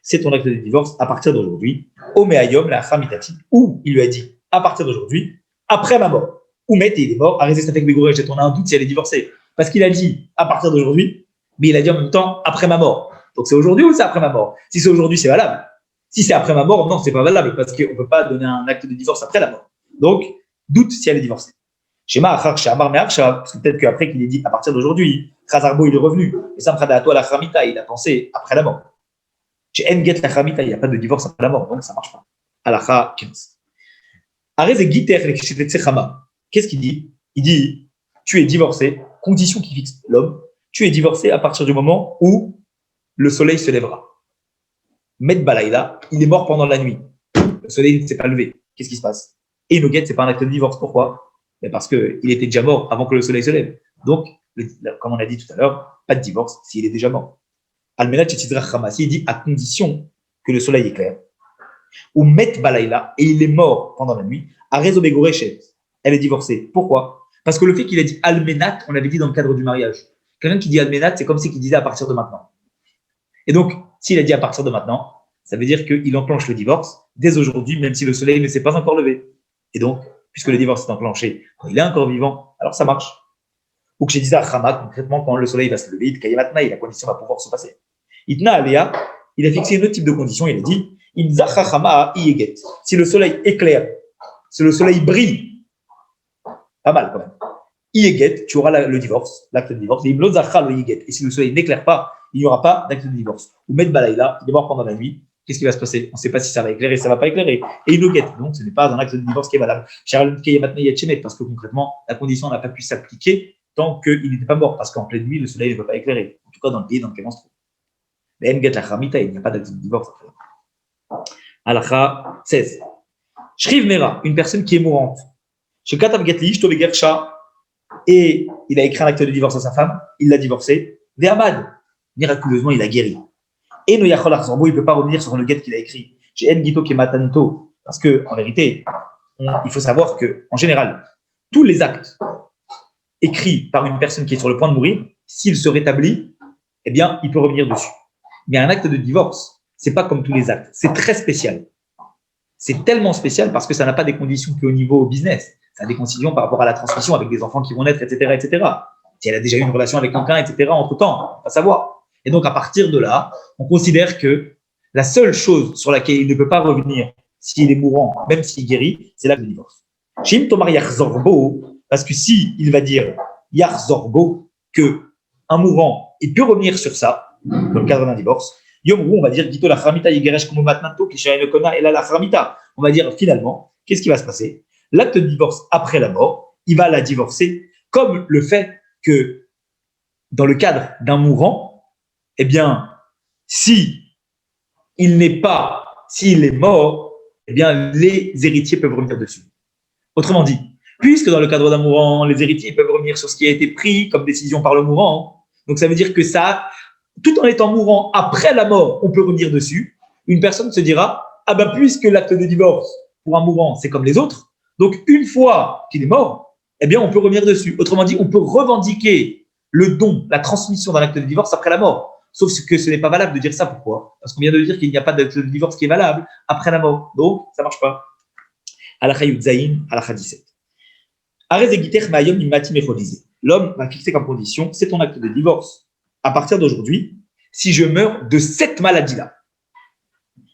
c'est ton acte de divorce à partir d'aujourd'hui. Omeayom la Hamitati, où il lui a dit à partir d'aujourd'hui, après ma mort. Ou Met, il est mort. Arrêtez Safek Begorech, on a un doute si elle est divorcée. Parce qu'il a dit à partir d'aujourd'hui, mais il a dit en même temps après ma mort. Donc c'est aujourd'hui ou c'est après ma mort? Si c'est aujourd'hui, c'est valable. Si c'est après ma mort, non, c'est pas valable parce qu'on ne peut pas donner un acte de divorce après la mort. Donc, doute si elle est divorcée. Shema achar she'amar me'achshav, parce que peut-être qu'après qu'il ait dit à partir d'aujourd'hui, Khazarbo il est revenu. Et ça me à toi la khamita, il a pensé après la mort. Chez Enget la khamita, il n'y a pas de divorce après la mort, donc ça ne marche pas. Alacha 15. Arez et giter le tsechama. Qu'est-ce qu'il dit? Il dit tu es divorcé, condition qui fixe l'homme, tu es divorcé à partir du moment où le soleil se lèvera. Met Balaïla, il est mort pendant la nuit. Le soleil ne s'est pas levé. Qu'est-ce qui se passe? Et Noguet, ce n'est pas un acte de divorce. Pourquoi? Parce qu'il était déjà mort avant que le soleil se lève. Donc, comme on a dit tout à l'heure, pas de divorce s'il est déjà mort. Almenat Chetizrach Ramasi, il dit à condition que le soleil est clair. Ou Met Balaïla, et il est mort pendant la nuit. À Rezobégorechet, elle est divorcée. Pourquoi? Parce que le fait qu'il ait dit Almenat, on l'avait dit dans le cadre du mariage. Quelqu'un qui dit Almenat, c'est comme si il disait à partir de maintenant. Et donc, s'il a dit à partir de maintenant, ça veut dire qu'il enclenche le divorce dès aujourd'hui, même si le soleil ne s'est pas encore levé. Et donc, puisque le divorce est enclenché quand il est encore vivant, alors ça marche. Ou que j'ai dit à Khama, concrètement, quand le soleil va se lever, la condition va pouvoir se passer. Itna Aléa, il a fixé un autre type de condition, il a dit si le soleil éclaire, si le soleil brille, pas mal quand même, Ieget, tu auras le divorce, l'acte de divorce, et si le soleil n'éclaire pas, il n'y aura pas d'acte de divorce. Ou Met Balaïla, il est mort pendant la nuit. Qu'est-ce qui va se passer? On ne sait pas si ça va éclairer, ça ne va pas éclairer. Et il le guette. Donc, ce n'est pas un acte de divorce qui est valable. Parce que concrètement, la condition n'a pas pu s'appliquer tant qu'il n'était pas mort. Parce qu'en pleine nuit, le soleil ne peut pas éclairer. En tout cas, dans le pays dans lequel on se trouve. Mais il n'y a pas d'acte de divorce. Alakha 16. Shriv Mera, une personne qui est mourante. Chez Katav Getli, Shtove Gersha, et il a écrit un acte de divorce à sa femme, il l'a divorcé. Ve'amad, miraculeusement, il a guéri. Et no yachol arzorbo, il ne peut pas revenir sur le guet qu'il a écrit. Chez En Gito Kematanto, parce que en vérité, il faut savoir que en général, tous les actes écrits par une personne qui est sur le point de mourir, s'il se rétablit, eh bien, il peut revenir dessus. Mais un acte de divorce, c'est pas comme tous les actes, c'est très spécial. C'est tellement spécial parce que ça n'a pas des conditions qu'au niveau business. Ça a des conditions par rapport à la transmission avec des enfants qui vont naître, etc., etc. Si elle a déjà eu une relation avec quelqu'un, etc., entre-temps, on va savoir. Et donc, à partir de là, on considère que la seule chose sur laquelle il ne peut pas revenir s'il est mourant, même s'il guérit, c'est l'acte de divorce. Shim Tomar Yachzorbo, parce que si il va dire Yachzorbo, que un mourant, il peut revenir sur ça, dans le cadre d'un divorce, Yomrou, on va dire Gito la Framita Yigeresh Komo Matnanto, Kishaïne Kona, et là la Framita. On va dire finalement, qu'est-ce qui va se passer? L'acte de divorce après la mort, il va la divorcer, comme le fait que dans le cadre d'un mourant, eh bien, s'il est mort, eh bien, les héritiers peuvent revenir dessus. Autrement dit, puisque dans le cadre d'un mourant, les héritiers peuvent revenir sur ce qui a été pris comme décision par le mourant, donc ça veut dire que ça, tout en étant mourant après la mort, on peut revenir dessus. Une personne se dira, ah ben puisque l'acte de divorce pour un mourant, c'est comme les autres, donc une fois qu'il est mort, eh bien, on peut revenir dessus. Autrement dit, on peut revendiquer le don, la transmission d'un acte de divorce après la mort. Sauf que ce n'est pas valable de dire ça. Pourquoi? Parce qu'on vient de dire qu'il n'y a pas d'acte de divorce qui est valable après la mort. Donc, ça ne marche pas. Alakha Yudzaïn, Alakha 17. L'homme va fixer comme condition, c'est ton acte de divorce. À partir d'aujourd'hui, si je meurs de cette maladie-là,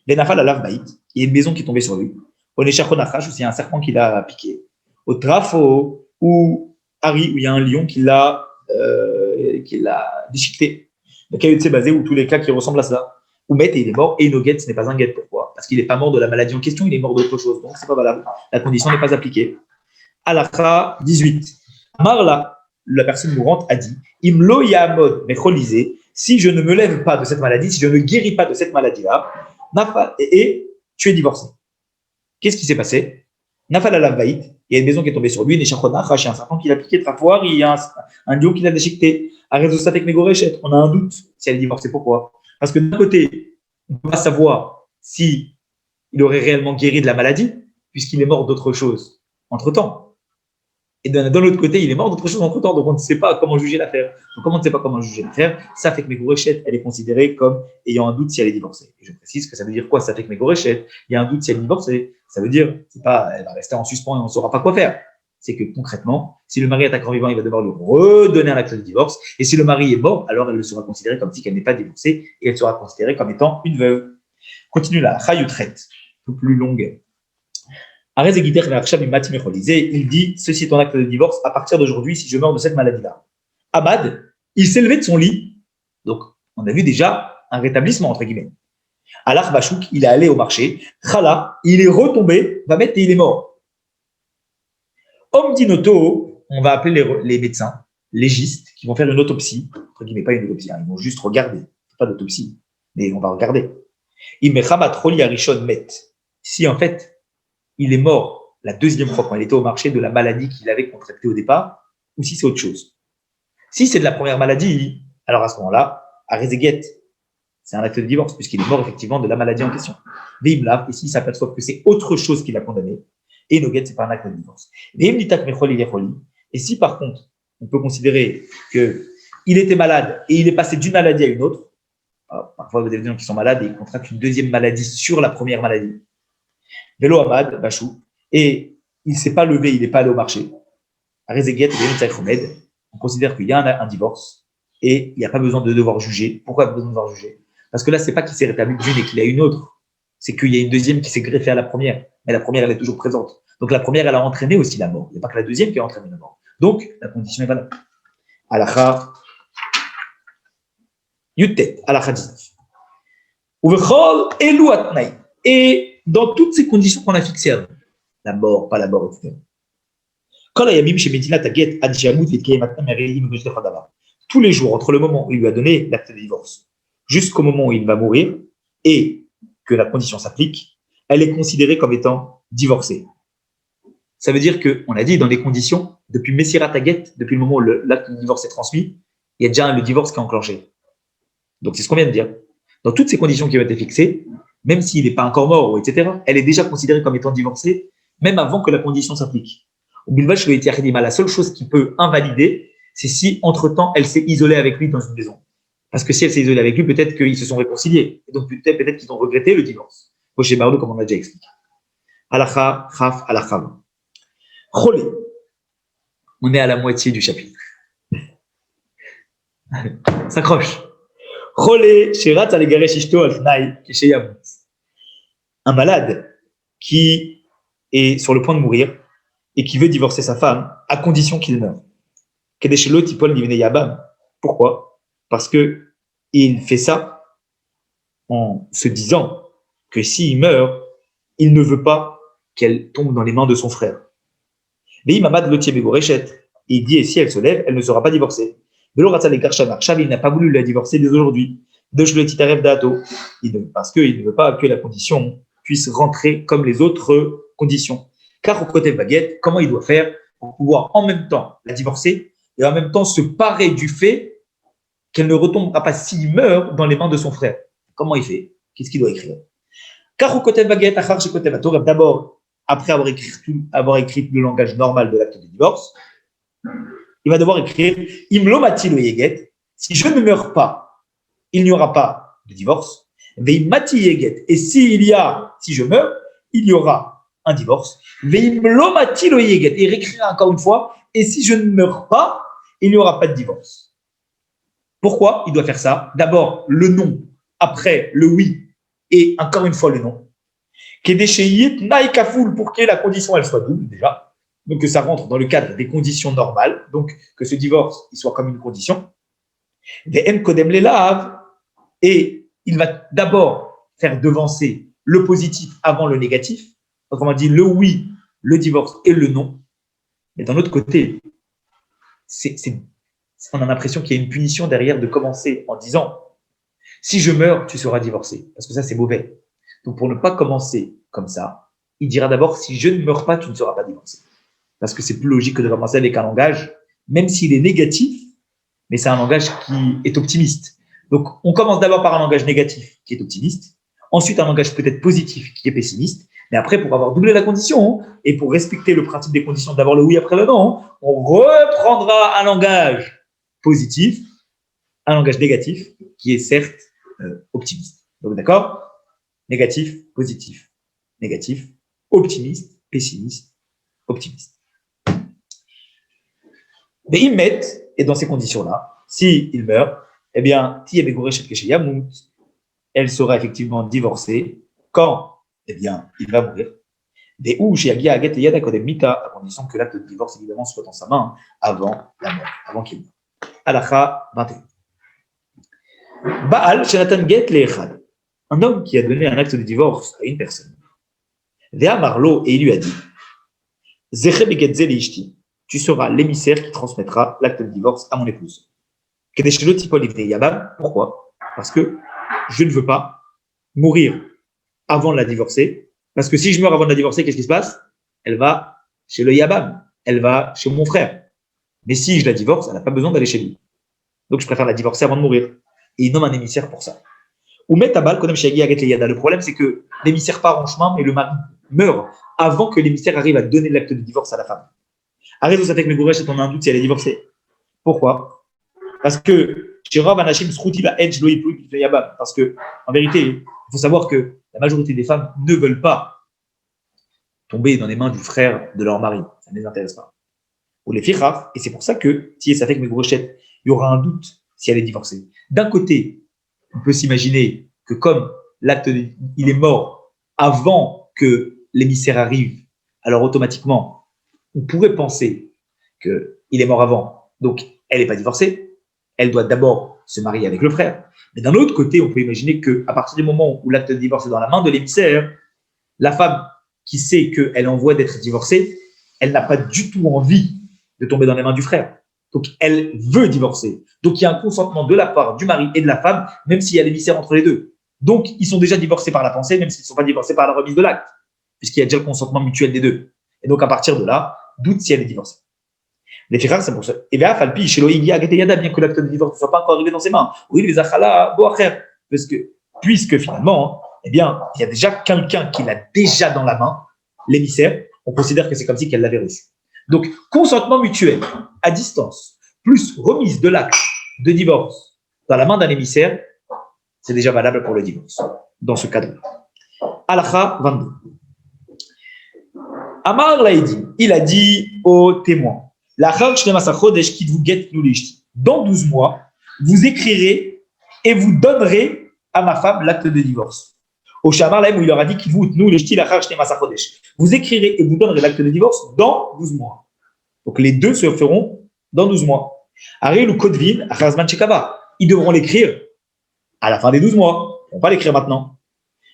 l'enafal alav baït, il y a une maison qui est tombée sur lui. Au Neshachonachach, où il y a un serpent qui l'a piqué. Au Trafo, où Harry, où il y a un lion qui l'a déchiqueté. Le cas de basé où tous les cas qui ressemblent à ça. Ou Met, il est mort, et no get, ce n'est pas un get. Pourquoi? Parce qu'il n'est pas mort de la maladie en question, il est mort d'autre chose. Donc, ce n'est pas valable. La condition n'est pas appliquée. Alakha 18. Marla, la personne mourante, a dit Imlo yamod mecholizé, si je ne me lève pas de cette maladie, si je ne guéris pas de cette maladie-là, et tu es divorcé. Qu'est-ce qui s'est passé? Nafal al-Baït, il y a une maison qui est tombée sur lui, il y a un serpent qui l'a piqué de trafoir, il y a un lion qui l'a déchiqueté. On a un doute si elle est divorcée. Pourquoi? Parce que d'un côté, on ne peut pas savoir si il aurait réellement guéri de la maladie, puisqu'il est mort d'autre chose entre-temps. Et d'un autre côté, il est mort d'autre chose entre-temps, donc on ne sait pas comment juger l'affaire. Donc, comme on ne sait pas comment juger l'affaire, ça fait que Megorechet, elle est considérée comme ayant un doute si elle est divorcée. Et je précise que ça veut dire quoi? Ça fait que Megorechet, il y a un doute si elle est divorcée. Ça veut dire, c'est pas, elle va rester en suspens et on ne saura pas quoi faire. C'est que concrètement, si le mari est encore vivant, il va devoir lui redonner un acte de divorce. Et si le mari est mort, alors elle sera considérée comme si elle n'est pas divorcée et elle sera considérée comme étant une veuve. Continue la Chayutret, un peu plus longue. Il dit, ceci est ton acte de divorce à partir d'aujourd'hui si je meurs de cette maladie-là. Ahmad, il s'est levé de son lit, donc on a vu déjà un rétablissement entre guillemets. Alach Bachouk, il est allé au marché, Khala, il est retombé, va mettre et il est mort. Homme d'Inoto, on va appeler les médecins, légistes, qui vont faire une autopsie, entre guillemets, pas une autopsie, hein, ils vont juste regarder, pas d'autopsie, mais on va regarder. Si en fait, il est mort la deuxième fois quand il était au marché de la maladie qu'il avait contractée au départ, ou si c'est autre chose. Si c'est de la première maladie, alors à ce moment-là, Arezeget, c'est un acte de divorce, puisqu'il est mort effectivement de la maladie en question. Veimlav, ici, il s'aperçoit que c'est autre chose qui l'a condamné, et Noguet, c'est pas un acte de divorce. Et si par contre, on peut considérer qu'il était malade et il est passé d'une maladie à une autre, parfois vous avez des gens qui sont malades et ils contractent une deuxième maladie sur la première maladie. Vélo Ahmad, Bachou, et il ne s'est pas levé, il n'est pas allé au marché. On considère qu'il y a un divorce et il n'y a pas besoin de devoir juger. Pourquoi il n'y a pas besoin de devoir juger? Parce que là, ce n'est pas qu'il s'est rétabli d'une et qu'il y a une autre. C'est qu'il y a une deuxième qui s'est greffée à la première. Mais la première, elle est toujours présente. Donc la première, elle a entraîné aussi la mort. Il n'y a pas que la deuxième qui a entraîné la mort. Donc, la condition est valable. Alakha Yutet, Alakha 19. Et dans toutes ces conditions qu'on a fixées avant, la mort, pas la mort, etc. Tous les jours, entre le moment où il lui a donné l'acte de divorce jusqu'au moment où il va mourir et que la condition s'applique, elle est considérée comme étant divorcée. Ça veut dire qu'on a dit dans les conditions, depuis Messirat Haget, depuis le moment où l'acte de divorce est transmis, il y a déjà le divorce qui est enclenché. Donc c'est ce qu'on vient de dire. Dans toutes ces conditions qui ont été fixées, même s'il n'est pas encore mort, etc., elle est déjà considérée comme étant divorcée, même avant que la condition s'applique. La seule chose qui peut invalider, c'est si, entre-temps, elle s'est isolée avec lui dans une maison. Parce que si elle s'est isolée avec lui, peut-être qu'ils se sont réconciliés. Et donc peut-être qu'ils ont regretté le divorce. Chez Barlou, comme on a déjà expliqué. Halakha, Khaf, Halakha. Cholé. On est à la moitié du chapitre. S'accroche. Cholé, Shirat Alegare Shishto Alfnai, Kesheyamut. Un malade qui est sur le point de mourir et qui veut divorcer sa femme à condition qu'il meure. Kedeshelo Tipol Livne Yabam. Pourquoi? Parce que il fait ça en se disant que s'il meurt, il ne veut pas qu'elle tombe dans les mains de son frère. Il dit, et si elle se lève, elle ne sera pas divorcée. Il n'a pas voulu la divorcer dès aujourd'hui. Parce qu'il ne veut pas que la condition puisse rentrer comme les autres conditions. Car au côté baguette, comment il doit faire pour pouvoir en même temps la divorcer et en même temps se parer du fait qu'elle ne retombera pas s'il meurt dans les mains de son frère? Comment il fait? Qu'est-ce qu'il doit écrire? Car au côté baguette, d'abord, après avoir écrit le langage normal de l'acte de divorce, il va devoir écrire Imlomati lo yeget. Si je ne meurs pas, il n'y aura pas de divorce. Veimati yeget. Et si je meurs, il y aura un divorce. Veimlomati lo yeget. Et il écrira encore une fois. Et si je ne meurs pas, il n'y aura pas de divorce. Pourquoi il doit faire ça? D'abord, le non, après le oui, et encore une fois le non. Pour que la condition elle soit double déjà. Donc que ça rentre dans le cadre des conditions normales, donc que ce divorce il soit comme une condition. Et il va d'abord faire devancer le positif avant le négatif, autrement dit le oui, le divorce et le non. Mais d'un autre côté, on a l'impression qu'il y a une punition derrière de commencer en disant si je meurs, tu seras divorcé, parce que ça c'est mauvais. Donc pour ne pas commencer comme ça, il dira d'abord si je ne meurs pas, tu ne seras pas divorcé. Parce que c'est plus logique que de commencer avec un langage, même s'il est négatif, mais c'est un langage qui est optimiste. Donc, on commence d'abord par un langage négatif qui est optimiste, ensuite un langage peut-être positif qui est pessimiste, mais après, pour avoir doublé la condition et pour respecter le principe des conditions, d'abord le oui, après le non, on reprendra un langage positif, un langage négatif qui est certes optimiste. Donc, d'accord? Négatif, positif, négatif, optimiste, pessimiste, optimiste. Mais ils mettent, et dans ces conditions-là, s'il meurt, eh bien, elle sera effectivement divorcée quand, eh bien, il va mourir. Des ou chez Agia Aget et Yada Kodem Mita, à condition que l'acte de divorce, évidemment, soit dans sa main avant la mort, avant qu'il meure. Alacha 21. Baal Shenatan Get Leechad. Un homme qui a donné un acte de divorce à une personne. Vea Marlo, et il lui a dit Zeche Begetze Leishti, tu seras l'émissaire qui transmettra l'acte de divorce à mon épouse. Kedeshelo Tipol Ivne Yabam, pourquoi? Parce que je ne veux pas mourir avant de la divorcer. Parce que si je meurs avant de la divorcer, qu'est-ce qui se passe? Elle va chez le Yabam, elle va chez mon frère. Mais si je la divorce, elle n'a pas besoin d'aller chez lui. Donc je préfère la divorcer avant de mourir. Et il nomme un émissaire pour ça. Ou Metabal, Kodem Shagi Aget Yada. Le problème, c'est que l'émissaire part en chemin, mais le mari meurt avant que l'émissaire arrive à donner l'acte de divorce à la femme. Arrête de s'attaquer avec mes gourèches et on a un doute si elle est divorcée. Pourquoi? Parce que parce que, en vérité, il faut savoir que la majorité des femmes ne veulent pas tomber dans les mains du frère de leur mari. Ça ne les intéresse pas. Ou les firaf, et c'est pour ça que, si ça fait que mes brochettes, il y aura un doute si elle est divorcée. D'un côté, on peut s'imaginer que comme l'acte, il est mort avant que l'émissaire arrive, alors automatiquement, on pourrait penser qu'il est mort avant, donc elle n'est pas divorcée. Elle doit d'abord se marier avec le frère. Mais d'un autre côté, on peut imaginer qu'à partir du moment où l'acte de divorce est dans la main de l'émissaire, la femme qui sait qu'elle est en voie d'être divorcée, elle n'a pas du tout envie de tomber dans les mains du frère. Donc, elle veut divorcer. Donc, il y a un consentement de la part du mari et de la femme, même s'il y a l'émissaire entre les deux. Donc, ils sont déjà divorcés par la pensée, même s'ils ne sont pas divorcés par la remise de l'acte, puisqu'il y a déjà le consentement mutuel des deux. Et donc, à partir de là, doute si elle est divorcée. Les firars, c'est pour ça. Et bien, Falpi, chez Loïgi, Agateyada, bien que l'acte de divorce ne soit pas encore arrivé dans ses mains. Oui, les Achala, Boacher. Puisque finalement, eh bien, il y a déjà quelqu'un qui l'a déjà dans la main, l'émissaire, on considère que c'est comme si qu'elle l'avait reçu. Donc, consentement mutuel, à distance, plus remise de l'acte de divorce dans la main d'un émissaire, c'est déjà valable pour le divorce, dans ce cadre-là. Alacha 22. Amar Laïdi, il a dit aux témoins, dans 12 mois, vous écrirez et vous donnerez à ma femme l'acte de divorce. Au Shamar, là où il leur a dit qu'il vous écrirez et vous donnerez l'acte de divorce dans 12 mois. Donc les deux se feront dans 12 mois. Ariel ou Kodvin, ils devront l'écrire à la fin des 12 mois. Ils ne vont pas l'écrire maintenant.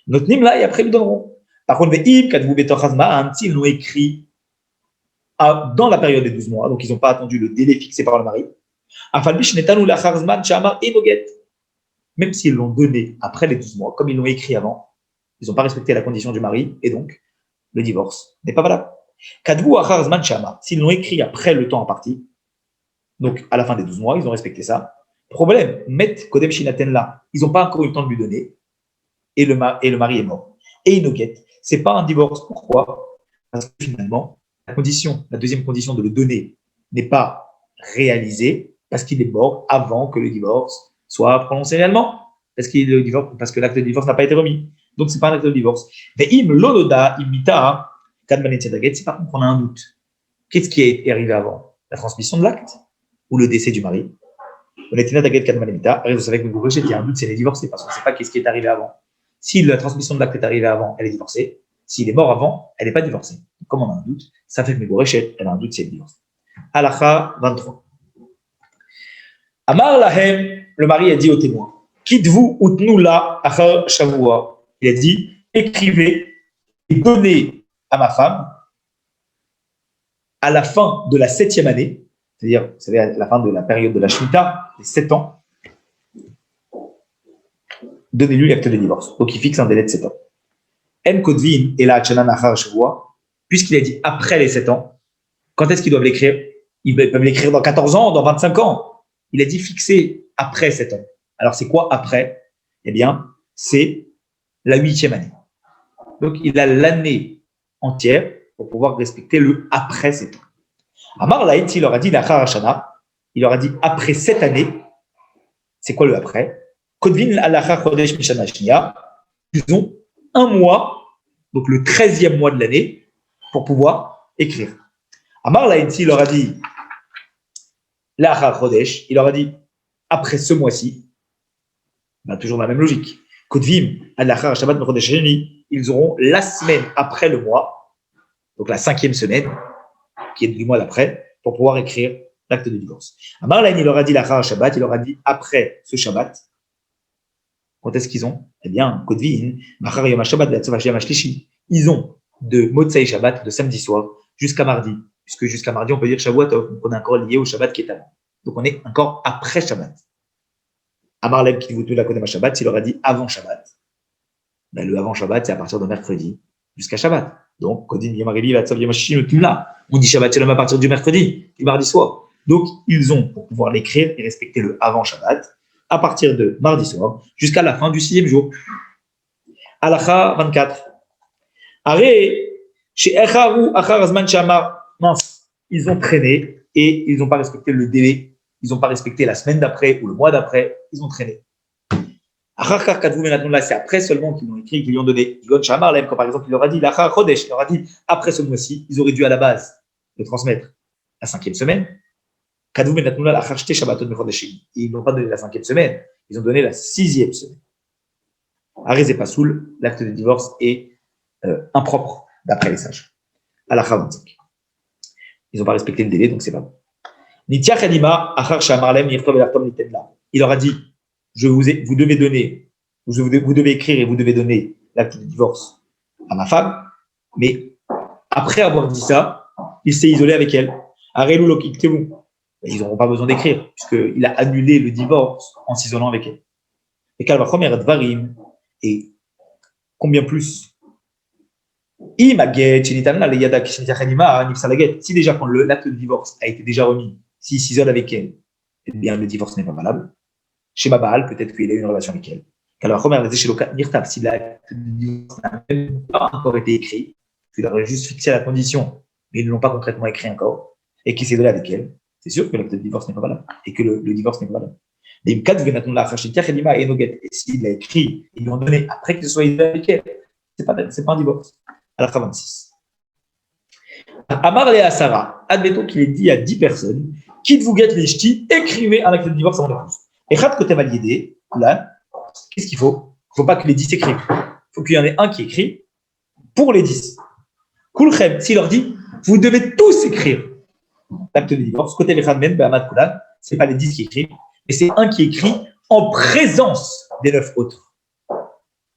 Notre Nimla, et après ils donneront. Par contre, s'ils l'ont écrit dans la période des 12 mois, donc ils n'ont pas attendu le délai fixé par le mari. Même s'ils l'ont donné après les 12 mois, comme ils l'ont écrit avant, ils n'ont pas respecté la condition du mari, et donc le divorce n'est pas valable. S'ils l'ont écrit après le temps imparti, donc à la fin des 12 mois, ils ont respecté ça. Problème, Met Kodem Shinaten là, ils n'ont pas encore eu le temps de lui donner, et le mari est mort. Et Inoget, ce n'est pas un divorce. Pourquoi? Parce que finalement, la deuxième condition de le donner n'est pas réalisée parce qu'il est mort avant que le divorce soit prononcé réellement. Parce que l'acte de divorce n'a pas été remis. Donc, ce n'est pas un acte de divorce. Mais si par contre on a un doute, qu'est-ce qui est arrivé avant? La transmission de l'acte ou le décès du mari? Vous savez que vous il y a un doute, c'est les divorcés parce qu'on ne sait pas qu'est-ce qui est arrivé avant. Si la transmission de l'acte est arrivée avant, elle est divorcée. S'il est mort avant, elle n'est pas divorcée. Comme on a un doute, ça fait que Megourechet, elle a un doute si elle est divorcée. Halacha 23. Amar Lahem, le mari a dit aux témoins, Kitvu utnu la achar shavua. Il a dit, écrivez et donnez à ma femme à la fin de la 7e année, c'est-à-dire, vous savez, à la fin de la période de la Shemitah, les 7 ans, donnez-lui l'acte de divorce. Donc, il fixe un délai de 7 ans. M. Kodvin et la Hachanan Achar Shavua, puisqu'il a dit après les 7 ans, quand est-ce qu'ils doivent l'écrire? Ils peuvent l'écrire dans 14 ans, dans 25 ans. Il a dit fixer après 7 ans. Alors, c'est quoi après? Eh bien, c'est la 8e année. Donc, il a l'année entière pour pouvoir respecter le après 7 ans. Amar Laït, il leur a dit l'Achar Hashana, il leur a dit après 7 années, c'est quoi le après? Kodvin al-Achar Chodesh Mishana Shnia, ils ont un mois, donc le 13e mois de l'année, pour pouvoir écrire. Amar Laït, il leur a dit l'Achar Chodesh, il leur a dit après ce mois-ci, ben, toujours dans la même logique. Kodvim, Adlachar, Shabbat, Mechodesh Sheni, ils auront la semaine après le mois, donc la 5e semaine, qui est du mois d'après, pour pouvoir écrire l'acte de divorce. Amar Lain, il leur a dit Lachar Shabbat, il leur a dit après ce Shabbat. Quand est-ce qu'ils ont? Eh bien, Kodvim, Machar Yom Shabbat, Ve'atzov Yom Shlishi, ils ont de Motzei Shabbat, de samedi soir, jusqu'à mardi. Puisque jusqu'à mardi, on peut dire Shavuot, donc on est encore lié au Shabbat qui est avant. Donc on est encore après Shabbat. Amar Lain, qui vous la Kodem Shabbat, il leur a dit avant Shabbat. Ben, le avant Shabbat, c'est à partir de mercredi jusqu'à Shabbat. Donc, on dit Shabbat Shalom à partir du mercredi, du mardi soir. Donc, ils ont, pour pouvoir l'écrire et respecter le avant Shabbat, à partir de mardi soir jusqu'à la fin du 6e jour. Halacha 24. Ils ont traîné et ils n'ont pas respecté le délai. Ils n'ont pas respecté la semaine d'après ou le mois d'après. Ils ont traîné. C'est après seulement qu'ils l'ont écrit, qu'ils lui ont donné. Quand par exemple, il leur a dit, il leur a dit, après ce mois-ci, ils auraient dû à la base le transmettre la 5e semaine. Ils n'ont pas donné la 5e semaine, ils ont donné la 6e semaine. Arrêtez pas soul, l'acte de divorce est impropre, d'après les sages. Halakha 25. Ils n'ont pas respecté le délai, donc c'est pas bon. Il leur a dit, vous devez écrire et vous devez donner l'acte de divorce à ma femme, mais après avoir dit ça, il s'est isolé avec elle. Ils n'auront pas besoin d'écrire, puisqu'il a annulé le divorce en s'isolant avec elle. Et combien plus? Si déjà quand l'acte de divorce a été déjà remis, s'il s'isole avec elle, eh bien le divorce n'est pas valable. Chez Babal, peut-être qu'il a eu une relation avec elle. Alors, si l'acte de divorce n'a même pas encore été écrit, il aurait juste fixé la condition, mais ils ne l'ont pas concrètement écrit encore, et qu'il s'est donné avec elle, c'est sûr que l'acte de divorce n'est pas valable, et que le divorce n'est pas valable. Et s'il l'a écrit, ils lui ont donné après qu'il soit isolé avec elle, c'est pas un divorce. À la fin 26. Amar le Asara, admettons qu'il ait dit à 10 personnes, quitte vous guette les ch'tis, écrivez un acte de divorce à mon épouse. Et Khat côté validé, là, qu'est-ce qu'il faut? Il ne faut pas que les 10 écrivent. Il faut qu'il y en ait un qui écrit pour les 10. Kulchem, s'il leur dit, vous devez tous écrire l'acte de divorce, côté Lechad Men, Be'amad Kulan, ce n'est pas les 10 qui écrivent, mais c'est un qui écrit en présence des 9 autres.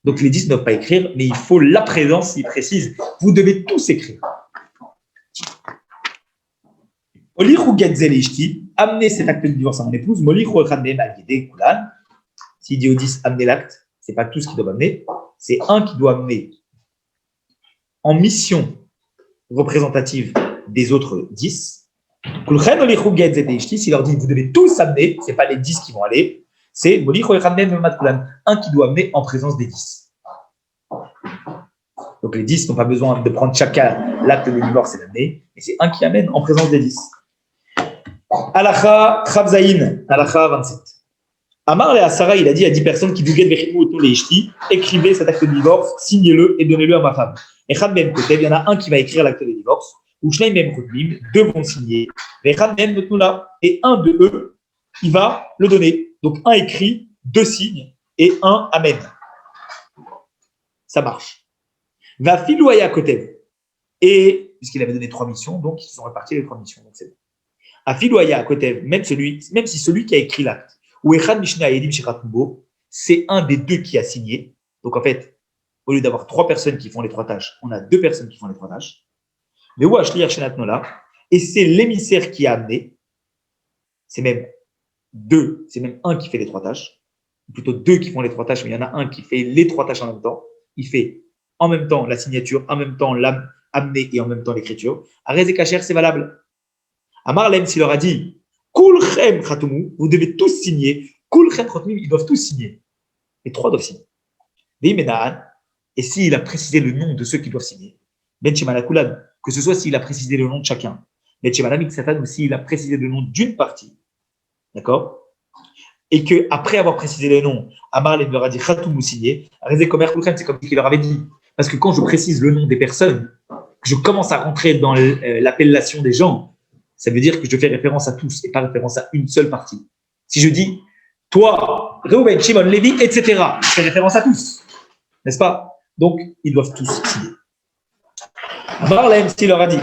Donc les 10 ne doivent pas écrire, mais il faut la présence, il précise, vous devez tous écrire. Amenez cet acte de divorce à mon épouse. S'il dit aux 10, amenez l'acte, ce n'est pas tout ce qu'ils doivent amener, c'est un qui doit amener en mission représentative des autres 10. S'il leur dit, vous devez tous amener, ce n'est pas les 10 qui vont aller, c'est un qui doit amener en présence des 10. Donc les 10 n'ont pas besoin de prendre chacun l'acte de divorce et l'amener, mais c'est un qui amène en présence des 10. Halakha Chavzaïn, Halakha 27. Amar le Asara, il a dit à 10 personnes qui dougaient les ishti, écrivez cet acte de divorce, signez-le et donnez-le à ma femme. Et Chad Mem Kotev, il y en a un qui va écrire l'acte de divorce, ou Shneim Mem Kotbim, 2 vont signer, et Chad Mem Notnula, et un de eux, il va le donner. Donc un écrit, 2 signes, et un amène. Ça marche. Va Filouaya Kotev. Et, puisqu'il avait donné 3 missions, donc ils se sont répartis les 3 missions. Donc c'est bon. À Filouaya Kotev, même si celui qui a écrit l'acte, ou Echad Mishna Yedim Shekhatumbo, c'est un des 2 qui a signé. Donc en fait, au lieu d'avoir 3 personnes qui font les 3 tâches, on a 2 personnes qui font les 3 tâches. Mais ou Ashliach Shenatnola, et c'est l'émissaire qui a amené, c'est même 2, c'est même un qui fait les 3 tâches, ou plutôt 2 qui font les 3 tâches, mais il y en a un qui fait les 3 tâches en même temps. Il fait en même temps la signature, en même temps l'amener et en même temps l'écriture. Arez et Kacher, c'est valable. Amarlem, s'il leur a dit Kulchem Khatumu, vous devez tous signer. Kulchem Khatumu, ils doivent tous signer. Les 3 doivent signer. Et s'il a précisé le nom de ceux qui doivent signer, Ben Shemana Kulan, que ce soit s'il a précisé le nom de chacun, Ben Shemana Miksatan, ou s'il a précisé le nom d'une partie, d'accord? Et qu'après avoir précisé le nom, Amarlem leur a dit Khatumu signé, Arez Komer Kulchem, c'est comme qu'il leur avait dit. Parce que quand je précise le nom des personnes, que je commence à rentrer dans l'appellation des gens, ça veut dire que je fais référence à tous et pas référence à une seule partie. Si je dis, toi, Reuven, Shimon, Lévi, etc. C'est référence à tous, n'est-ce pas? Donc, ils doivent tous signer. Barlem, s'il leur a dit,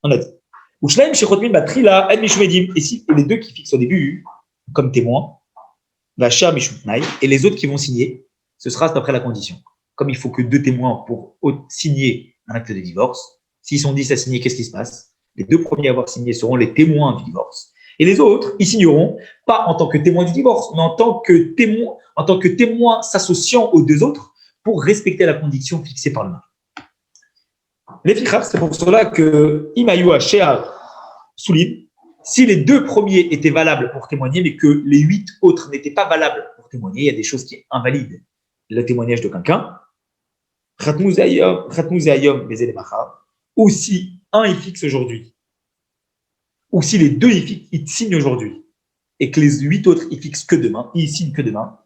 on a dit. Ushnaim, Shechotmin, Batrila, Ed Mishmedim, et si les deux qui fixent au début, comme témoins, Vacha, Mishutnaï, et les autres qui vont signer, ce sera d'après la condition. Comme il faut que deux témoins pour signer un acte de divorce, s'ils sont 10 à signer, qu'est-ce qui se passe? Les deux premiers à avoir signé seront les témoins du divorce. Et les autres, ils signeront, pas en tant que témoins du divorce, mais en tant que témoins s'associant aux deux autres pour respecter la condition fixée par le mari. Les fichas, c'est pour cela que Imayua Shea souligne, si les deux premiers étaient valables pour témoigner, mais que les 8 autres n'étaient pas valables pour témoigner, il y a des choses qui invalident le témoignage de quelqu'un. Ou si un il fixe aujourd'hui, ou si les deux ils signent aujourd'hui, et que les 8 autres ils fixent que demain, ils signent que demain,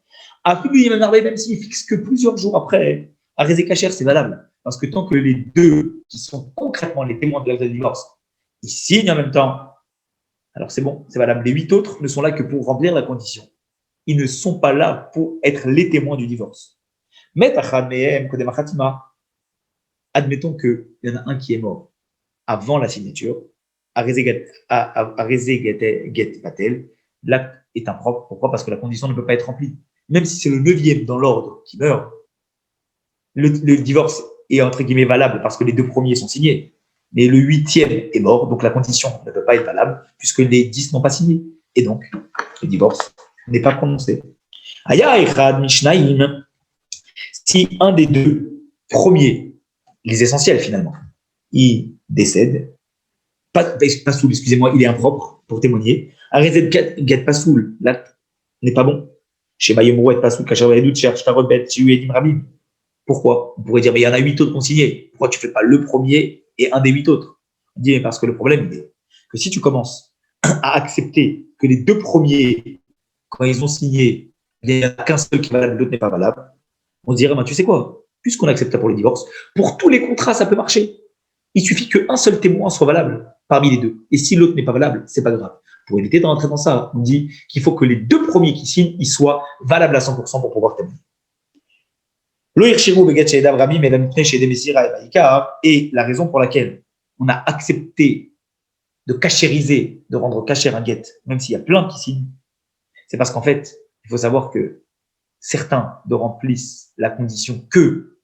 même s'ils fixent que plusieurs jours après, à Rézé Kacher, c'est valable. Parce que tant que les deux, qui sont concrètement les témoins de l'acte de divorce, ils signent en même temps, alors c'est bon, c'est valable. Les 8 autres ne sont là que pour remplir la condition. Ils ne sont pas là pour être les témoins du divorce. Admettons qu'il y en a un qui est mort avant la signature, l'acte est impropre. Pourquoi? Parce que la condition ne peut pas être remplie. Même si c'est le 9e dans l'ordre qui meurt, le divorce est entre guillemets valable parce que les deux premiers sont signés. Mais le 8e est mort, donc la condition ne peut pas être valable puisque les 10 n'ont pas signé. Et donc, le divorce n'est pas prononcé. Si un des deux premiers, les essentiels finalement, il décède, pas soul, excusez-moi, il est impropre pour témoigner. Arrêtez de get pas soul, l'acte n'est pas bon. Chez Bayemou et pas soul, Kachavedou, cherche ta rebête, tu es Rabim. Pourquoi? On pourrait dire, mais il y en a 8 autres consignés. Pourquoi tu ne fais pas le premier et un des 8 autres? On dit, mais parce que le problème, est que si tu commences à accepter que les deux premiers, quand ils ont signé, il n'y en a qu'un seul qui est valable, l'autre n'est pas valable, on se dirait, ben, tu sais quoi? Puisqu'on accepte ça pour les divorces, pour tous les contrats, ça peut marcher. Il suffit qu'un seul témoin soit valable parmi les deux. Et si l'autre n'est pas valable, c'est pas grave. Pour éviter de rentrer dans ça, on dit qu'il faut que les deux premiers qui signent, ils soient valables à 100% pour pouvoir témoigner. Et la raison pour laquelle on a accepté de cachériser, de rendre cachère un guet, même s'il y a plein qui signent, c'est parce qu'en fait, il faut savoir que certains ne remplissent la condition que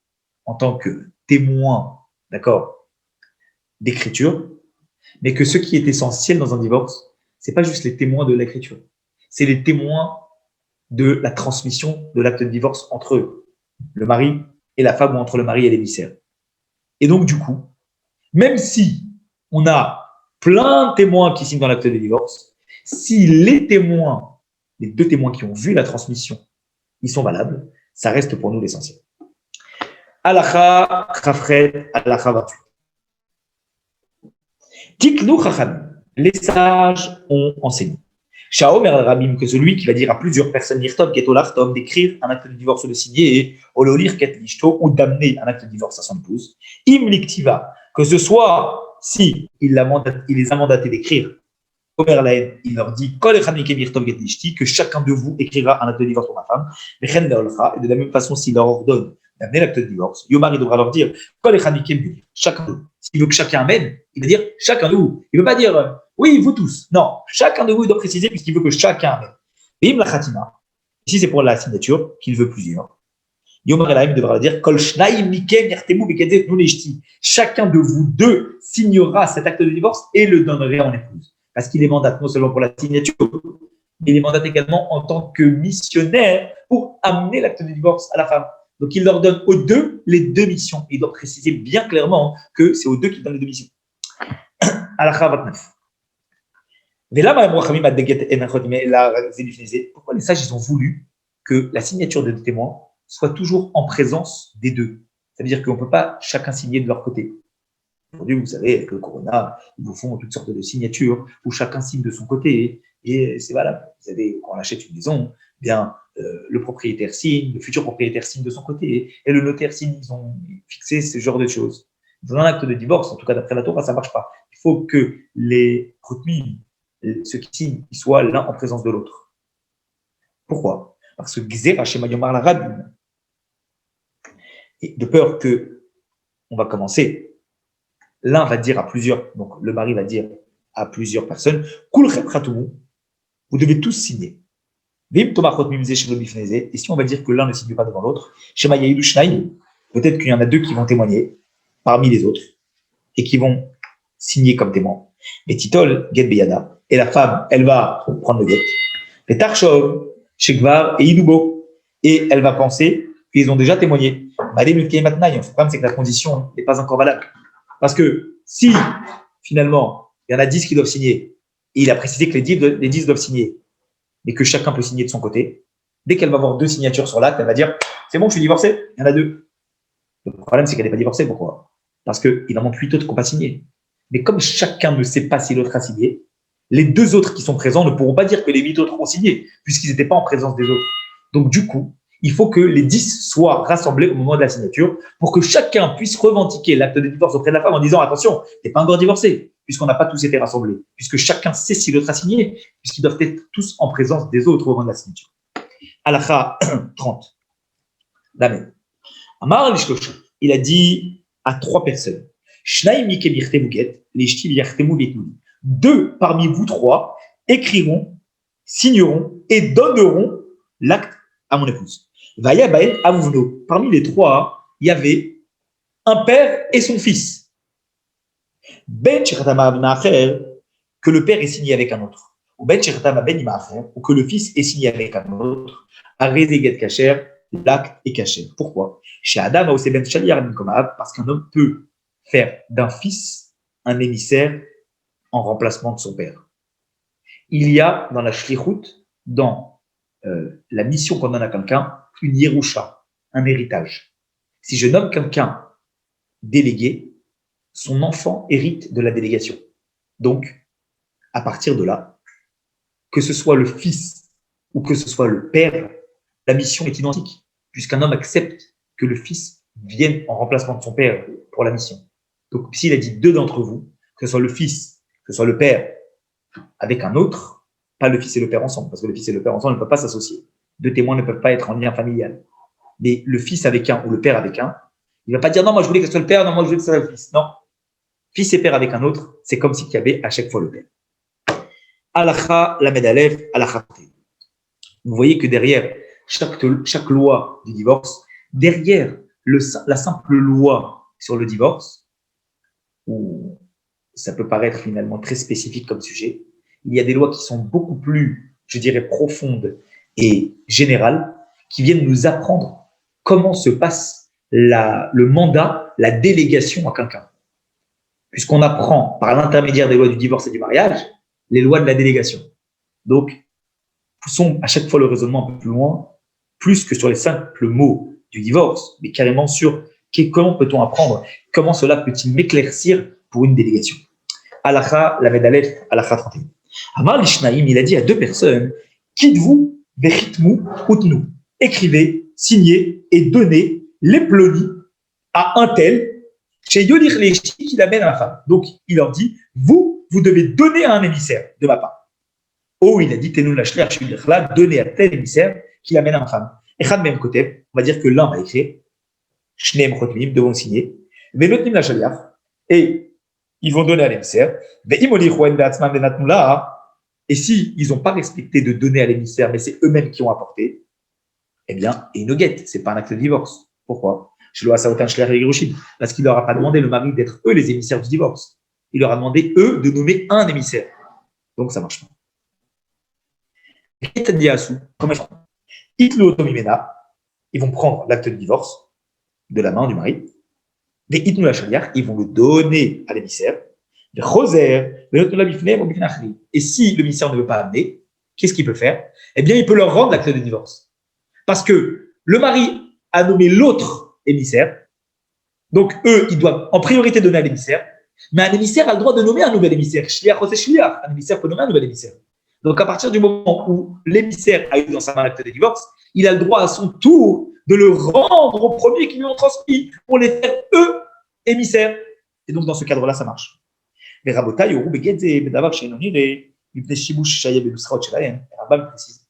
en tant que témoins, d'accord, d'écriture, mais que ce qui est essentiel dans un divorce, c'est pas juste les témoins de l'écriture, c'est les témoins de la transmission de l'acte de divorce entre eux, le mari et la femme, ou entre le mari et l'émissaire. Et donc, du coup, même si on a plein de témoins qui signent dans l'acte de divorce, si les témoins, les deux témoins qui ont vu la transmission, ils sont valables, ça reste pour nous l'essentiel. Alacha chafred, alacha vatu. Tiknu chacham. Les sages ont enseigné. Shaomer al-Rabim, que celui qui va dire à plusieurs personnes, d'écrire un acte de divorce ou de signer, ou d'amener un acte de divorce à son épouse, imliktiva, que ce soit si il les a mandatés d'écrire, Omer Laed, il leur dit, que chacun de vous écrira un acte de divorce pour ma femme, et de la même façon, s'il leur ordonne d'amener l'acte de divorce, Yomar, il devra leur dire, chacun de vous. S'il veut que chacun amène, il va dire chacun de vous. Il ne veut pas dire oui, vous tous. Non, chacun de vous doit préciser puisqu'il veut que chacun amène. Et la khatima, ici c'est pour la signature, qu'il veut plusieurs. Yomar Elaim devra leur dire chacun de vous deux signera cet acte de divorce et le donnerait en épouse. Parce qu'il est mandate non seulement pour la signature, mais il est mandate également en tant que missionnaire pour amener l'acte de divorce à la femme. Donc, il leur donne aux deux les deux missions. Il doit préciser bien clairement que c'est aux deux qu'il donne les deux missions. Alakha 29. Pourquoi les sages ils ont voulu que la signature des deux témoins soit toujours en présence des deux? C'est-à-dire qu'on ne peut pas chacun signer de leur côté. Aujourd'hui, vous savez, avec le corona, ils vous font toutes sortes de signatures où chacun signe de son côté et c'est valable. Vous savez, quand on achète une maison, bien, le propriétaire signe, le futur propriétaire signe de son côté et le notaire signe. Ils ont fixé ce genre de choses. Dans un acte de divorce, en tout cas d'après la Torah, ça ne marche pas. Il faut que les ceux qui signent, ils soient l'un en présence de l'autre. Pourquoi? Parce que Gzera Shema Yomar la Rabin. Et de peur que, on va commencer, l'un va dire à plusieurs, donc le mari va dire à plusieurs personnes, Kulchem Khatoumou, vous devez tous signer. Et si on va dire que l'un ne signe pas devant l'autre, Shema Yahidu Shnaim, peut-être qu'il y en a deux qui vont témoigner parmi les autres et qui vont signer comme témoins. Et Titol, Get Beyada, et la femme, elle va prendre le get. Et Tarshov, Shekvar et Idubo, et elle va penser qu'ils ont déjà témoigné. Le problème, c'est que la condition n'est pas encore valable. Parce que si, finalement, il y en a 10 qui doivent signer, et il a précisé que les 10 doivent signer, mais que chacun peut signer de son côté, dès qu'elle va avoir 2 signatures sur l'acte, elle va dire « C'est bon, je suis divorcée, il y en a 2. » Le problème, c'est qu'elle n'est pas divorcée. Pourquoi? Parce qu'il en manque 8 autres qui n'ont pas signé. Mais comme chacun ne sait pas si l'autre a signé, les 2 autres qui sont présents ne pourront pas dire que les 8 autres ont signé, puisqu'ils n'étaient pas en présence des autres. Donc, du coup, il faut que les 10 soient rassemblés au moment de la signature pour que chacun puisse revendiquer l'acte de divorce auprès de la femme en disant « Attention, tu n'es pas encore divorcé », puisqu'on n'a pas tous été rassemblés, puisque chacun sait si l'autre a signé, puisqu'ils doivent être tous en présence des autres au moment de la signature. Halakha 30. L'amen. Amar l'ishlosh, il a dit à 3 personnes, deux parmi vous 3 écriront, signeront et donneront l'acte à mon épouse. Vaya Bael Avuvno. Parmi les 3, il y avait un père et son fils. Ben Shechatama Ben Acher, que le père est signé avec un autre. Ou Ben Shechatama Ben Ima Acher, ou que le fils est signé avec un autre. Arezeget Kacher, l'acte est caché. Pourquoi? Chez Adam, aussi Ben Shaliar Ben Komav, parce qu'un homme peut faire d'un fils un émissaire en remplacement de son père. Il y a dans la shlichut, dans la mission qu'on donne à quelqu'un, une yerusha, un héritage. Si je nomme quelqu'un délégué, son enfant hérite de la délégation. Donc, à partir de là, que ce soit le fils ou que ce soit le père, la mission est identique, puisqu'un homme accepte que le fils vienne en remplacement de son père pour la mission. Donc, s'il a dit 2 d'entre vous, que ce soit le fils, que ce soit le père, avec un autre, pas le fils et le père ensemble, parce que le fils et le père ensemble ne peuvent pas s'associer. 2 témoins ne peuvent pas être en lien familial. Mais le fils avec un ou le père avec un, il ne va pas dire non, moi je voulais que ce soit le père, non, moi je voulais que ce soit le fils. Non. Fils et père avec un autre, c'est comme s'il y avait à chaque fois le père. Halakha, la Medalev, halakha. Vous voyez que derrière chaque loi du divorce, derrière la simple loi sur le divorce, où ça peut paraître finalement très spécifique comme sujet, il y a des lois qui sont beaucoup plus, je dirais, profondes et générales, qui viennent nous apprendre comment se passe le mandat, la délégation à quelqu'un. Puisqu'on apprend par l'intermédiaire des lois du divorce et du mariage, les lois de la délégation. Donc, poussons à chaque fois le raisonnement un peu plus loin, plus que sur les simples mots du divorce, mais carrément sur comment peut-on apprendre, comment cela peut-il m'éclaircir pour une délégation. Halakha, la Medalef, Halakha 31. Amar l'Ishnaïm, il a dit à 2 personnes, quitte-vous, vechitmu, utnu. Écrivez, signez et donnez les plonis à un tel, chez Yodir Lechi, qui l'amène à ma femme. Donc, il leur dit, vous devez donner à un émissaire de ma part. Oh, il a dit, Tenou Lachler, donnez à tel émissaire qui l'amène à ma femme. Echad même côté, on va dire que l'un va écrire, Shneem Chotmim, devront signer, Venotnim Lachaliach, et ils vont donner à l'émissaire. Et si ils n'ont pas respecté de donner à l'émissaire, mais c'est eux-mêmes qui ont apporté, eh bien, et une guette, c'est pas un acte de divorce. Pourquoi? Parce qu'il leur a pas demandé le mari d'être eux les émissaires du divorce. Il leur a demandé eux de nommer un émissaire. Donc ça marche pas. Comment ils font? Ils vont prendre l'acte de divorce de la main du mari. Ils vont le donner à l'émissaire. Et si l'émissaire ne veut pas amener, qu'est-ce qu'il peut faire? Eh bien, il peut leur rendre l'acte de divorce. Parce que le mari a nommé l'autre émissaire. Donc, eux, ils doivent en priorité donner à l'émissaire. Mais un émissaire a le droit de nommer un nouvel émissaire. Un émissaire peut nommer un nouvel émissaire. Donc, à partir du moment où l'émissaire a eu dans sa main l'acte de divorce, il a le droit à son tour de le rendre au premier qui lui ont transmis pour les faire eux émissaires. Et donc, dans ce cadre-là, ça marche. Mais Rabotai, Rabban précise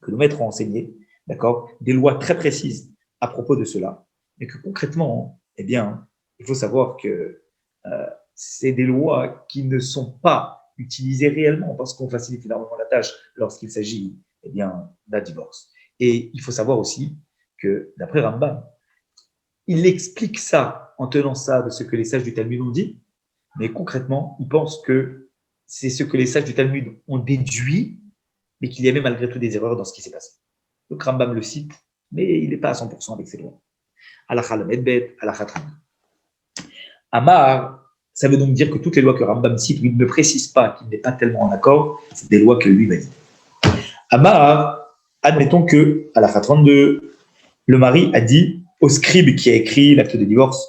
que nos maîtres ont enseigné d'accord, des lois très précises à propos de cela, mais que concrètement, eh bien, il faut savoir que c'est des lois qui ne sont pas utilisées réellement parce qu'on facilite énormément la tâche lorsqu'il s'agit, eh bien, d'un divorce. Et il faut savoir aussi que, d'après Rambam, il explique ça en tenant ça de ce que les sages du Talmud ont dit, mais concrètement, il pense que c'est ce que les sages du Talmud ont déduit, mais qu'il y avait malgré tout des erreurs dans ce qui s'est passé. Donc Rambam le cite, mais il n'est pas à 100% avec ses lois. Halakha le Medbet, Halakha Tran. Amar, ça veut donc dire que toutes les lois que Rambam cite, il ne précise pas qu'il n'est pas tellement en accord, c'est des lois que lui valide. Amar, admettons que, Halakha 32, le mari a dit au scribe qui a écrit l'acte de divorce,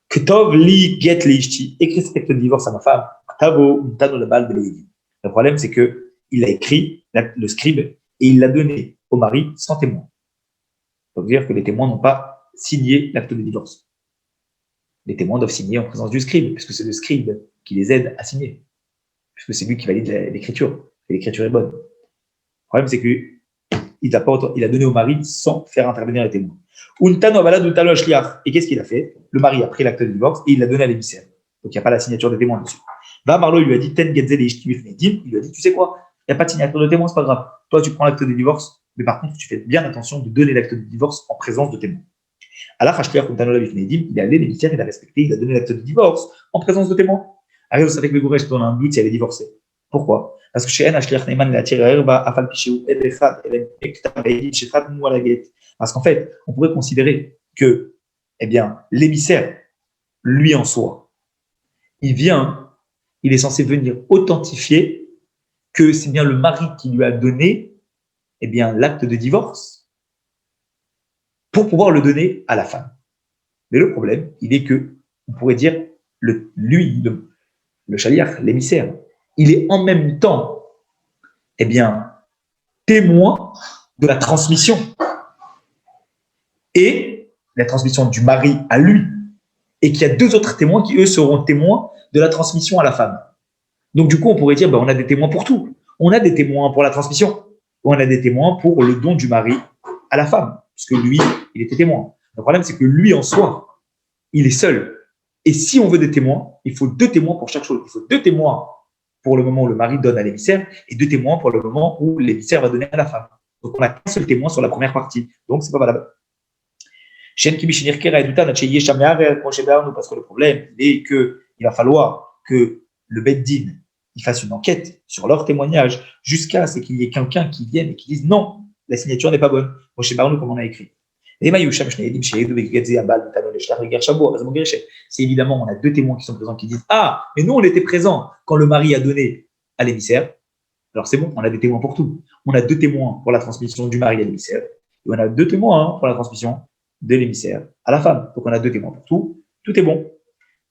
Ketov li get leishti, écris cet acte de divorce à ma femme, Ktavo untano le bal de l'Edim. Le problème, c'est qu'il a écrit le scribe et il l'a donné au mari sans témoin. Ça veut dire que les témoins n'ont pas signé l'acte de divorce. Les témoins doivent signer en présence du scribe, puisque c'est le scribe qui les aide à signer, puisque c'est lui qui valide l'écriture, et l'écriture est bonne. Le problème, c'est qu'il a donné au mari sans faire intervenir les témoins. Et qu'est-ce qu'il a fait? Le mari a pris l'acte de divorce et il l'a donné à l'émissaire. Donc il n'y a pas la signature des témoins dessus. Va Marlo, il lui a dit, il lui a dit, tu sais quoi? Il n'y a pas de signature de témoins, c'est pas grave. Toi, tu prends l'acte de divorce, mais par contre, tu fais bien attention de donner l'acte de divorce en présence de témoins. Alors, il est allé, l'émissaire, il a respecté, il a donné l'acte de divorce en présence de témoins. Arrive, vous savez que le gouré, on a un doute si elle est divorcée. Pourquoi? Parce que chez parce qu'en fait, on pourrait considérer que, eh bien, l'émissaire, lui en soi, il est censé venir authentifier que c'est bien le mari qui lui a donné, eh bien, l'acte de divorce pour pouvoir le donner à la femme. Mais le problème, il est que, on pourrait dire, le shaliach, l'émissaire, il est en même temps, eh bien, témoin de la transmission et la transmission du mari à lui, et qu'il y a deux autres témoins qui, eux, seront témoins de la transmission à la femme. Donc, du coup, on pourrait dire, on a des témoins pour tout. On a des témoins pour la transmission, on a des témoins pour le don du mari à la femme, puisque lui, il était témoin. Le problème, c'est que lui, en soi, il est seul. Et si on veut des témoins, il faut deux témoins pour chaque chose. Il faut deux témoins pour le moment où le mari donne à l'émissaire et deux témoins pour le moment où l'émissaire va donner à la femme. Donc, on n'a qu'un seul témoin sur la première partie. Donc, c'est pas valable. Parce que le problème est qu'il va falloir que le Beddin il fasse une enquête sur leur témoignage jusqu'à ce qu'il y ait quelqu'un qui vienne et qui dise non, la signature n'est pas bonne. Moshe Barnou, comme on a écrit. C'est évidemment, on a deux témoins qui sont présents qui disent ah, mais nous, on était présents quand le mari a donné à l'émissaire. Alors c'est bon, on a des témoins pour tout. On a deux témoins pour la transmission du mari à l'émissaire. Et on a deux témoins pour la transmission de l'émissaire à la femme. Donc on a deux témoins pour tout. Tout est bon.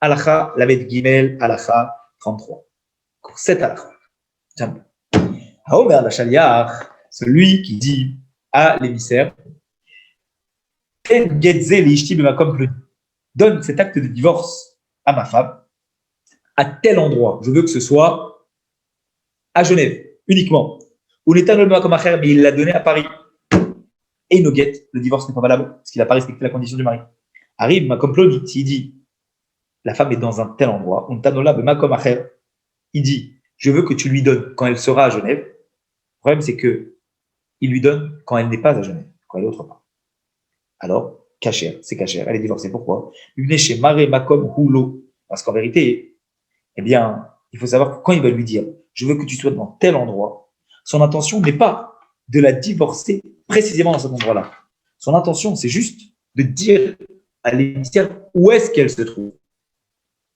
Halakha, Lamed Gimel, Halakha 33. 7 halakha. Haomer la shaliach, celui qui dit à l'émissaire donne cet acte de divorce à ma femme à tel endroit. Je veux que ce soit à Genève, uniquement. Ou l'État ne le comme affaire, mais il l'a donné à Paris. Et no get, le divorce n'est pas valable, parce qu'il n'a pas respecté la condition du mari. Arrive ma comploni, s'il dit la femme est dans un tel endroit, on t'anola ma comme affaire, il dit je veux que tu lui donnes quand elle sera à Genève. Le problème, c'est que il lui donne quand elle n'est pas à Genève, quand elle est autre part. Alors, cachère, c'est cachère, elle est divorcée. Pourquoi? Chez Maré Makom Hulo. Parce qu'en vérité, eh bien, il faut savoir que quand il va lui dire je veux que tu sois dans tel endroit, son intention n'est pas de la divorcer précisément dans cet endroit-là. Son intention, c'est juste de dire à l'émissaire où est-ce qu'elle se trouve.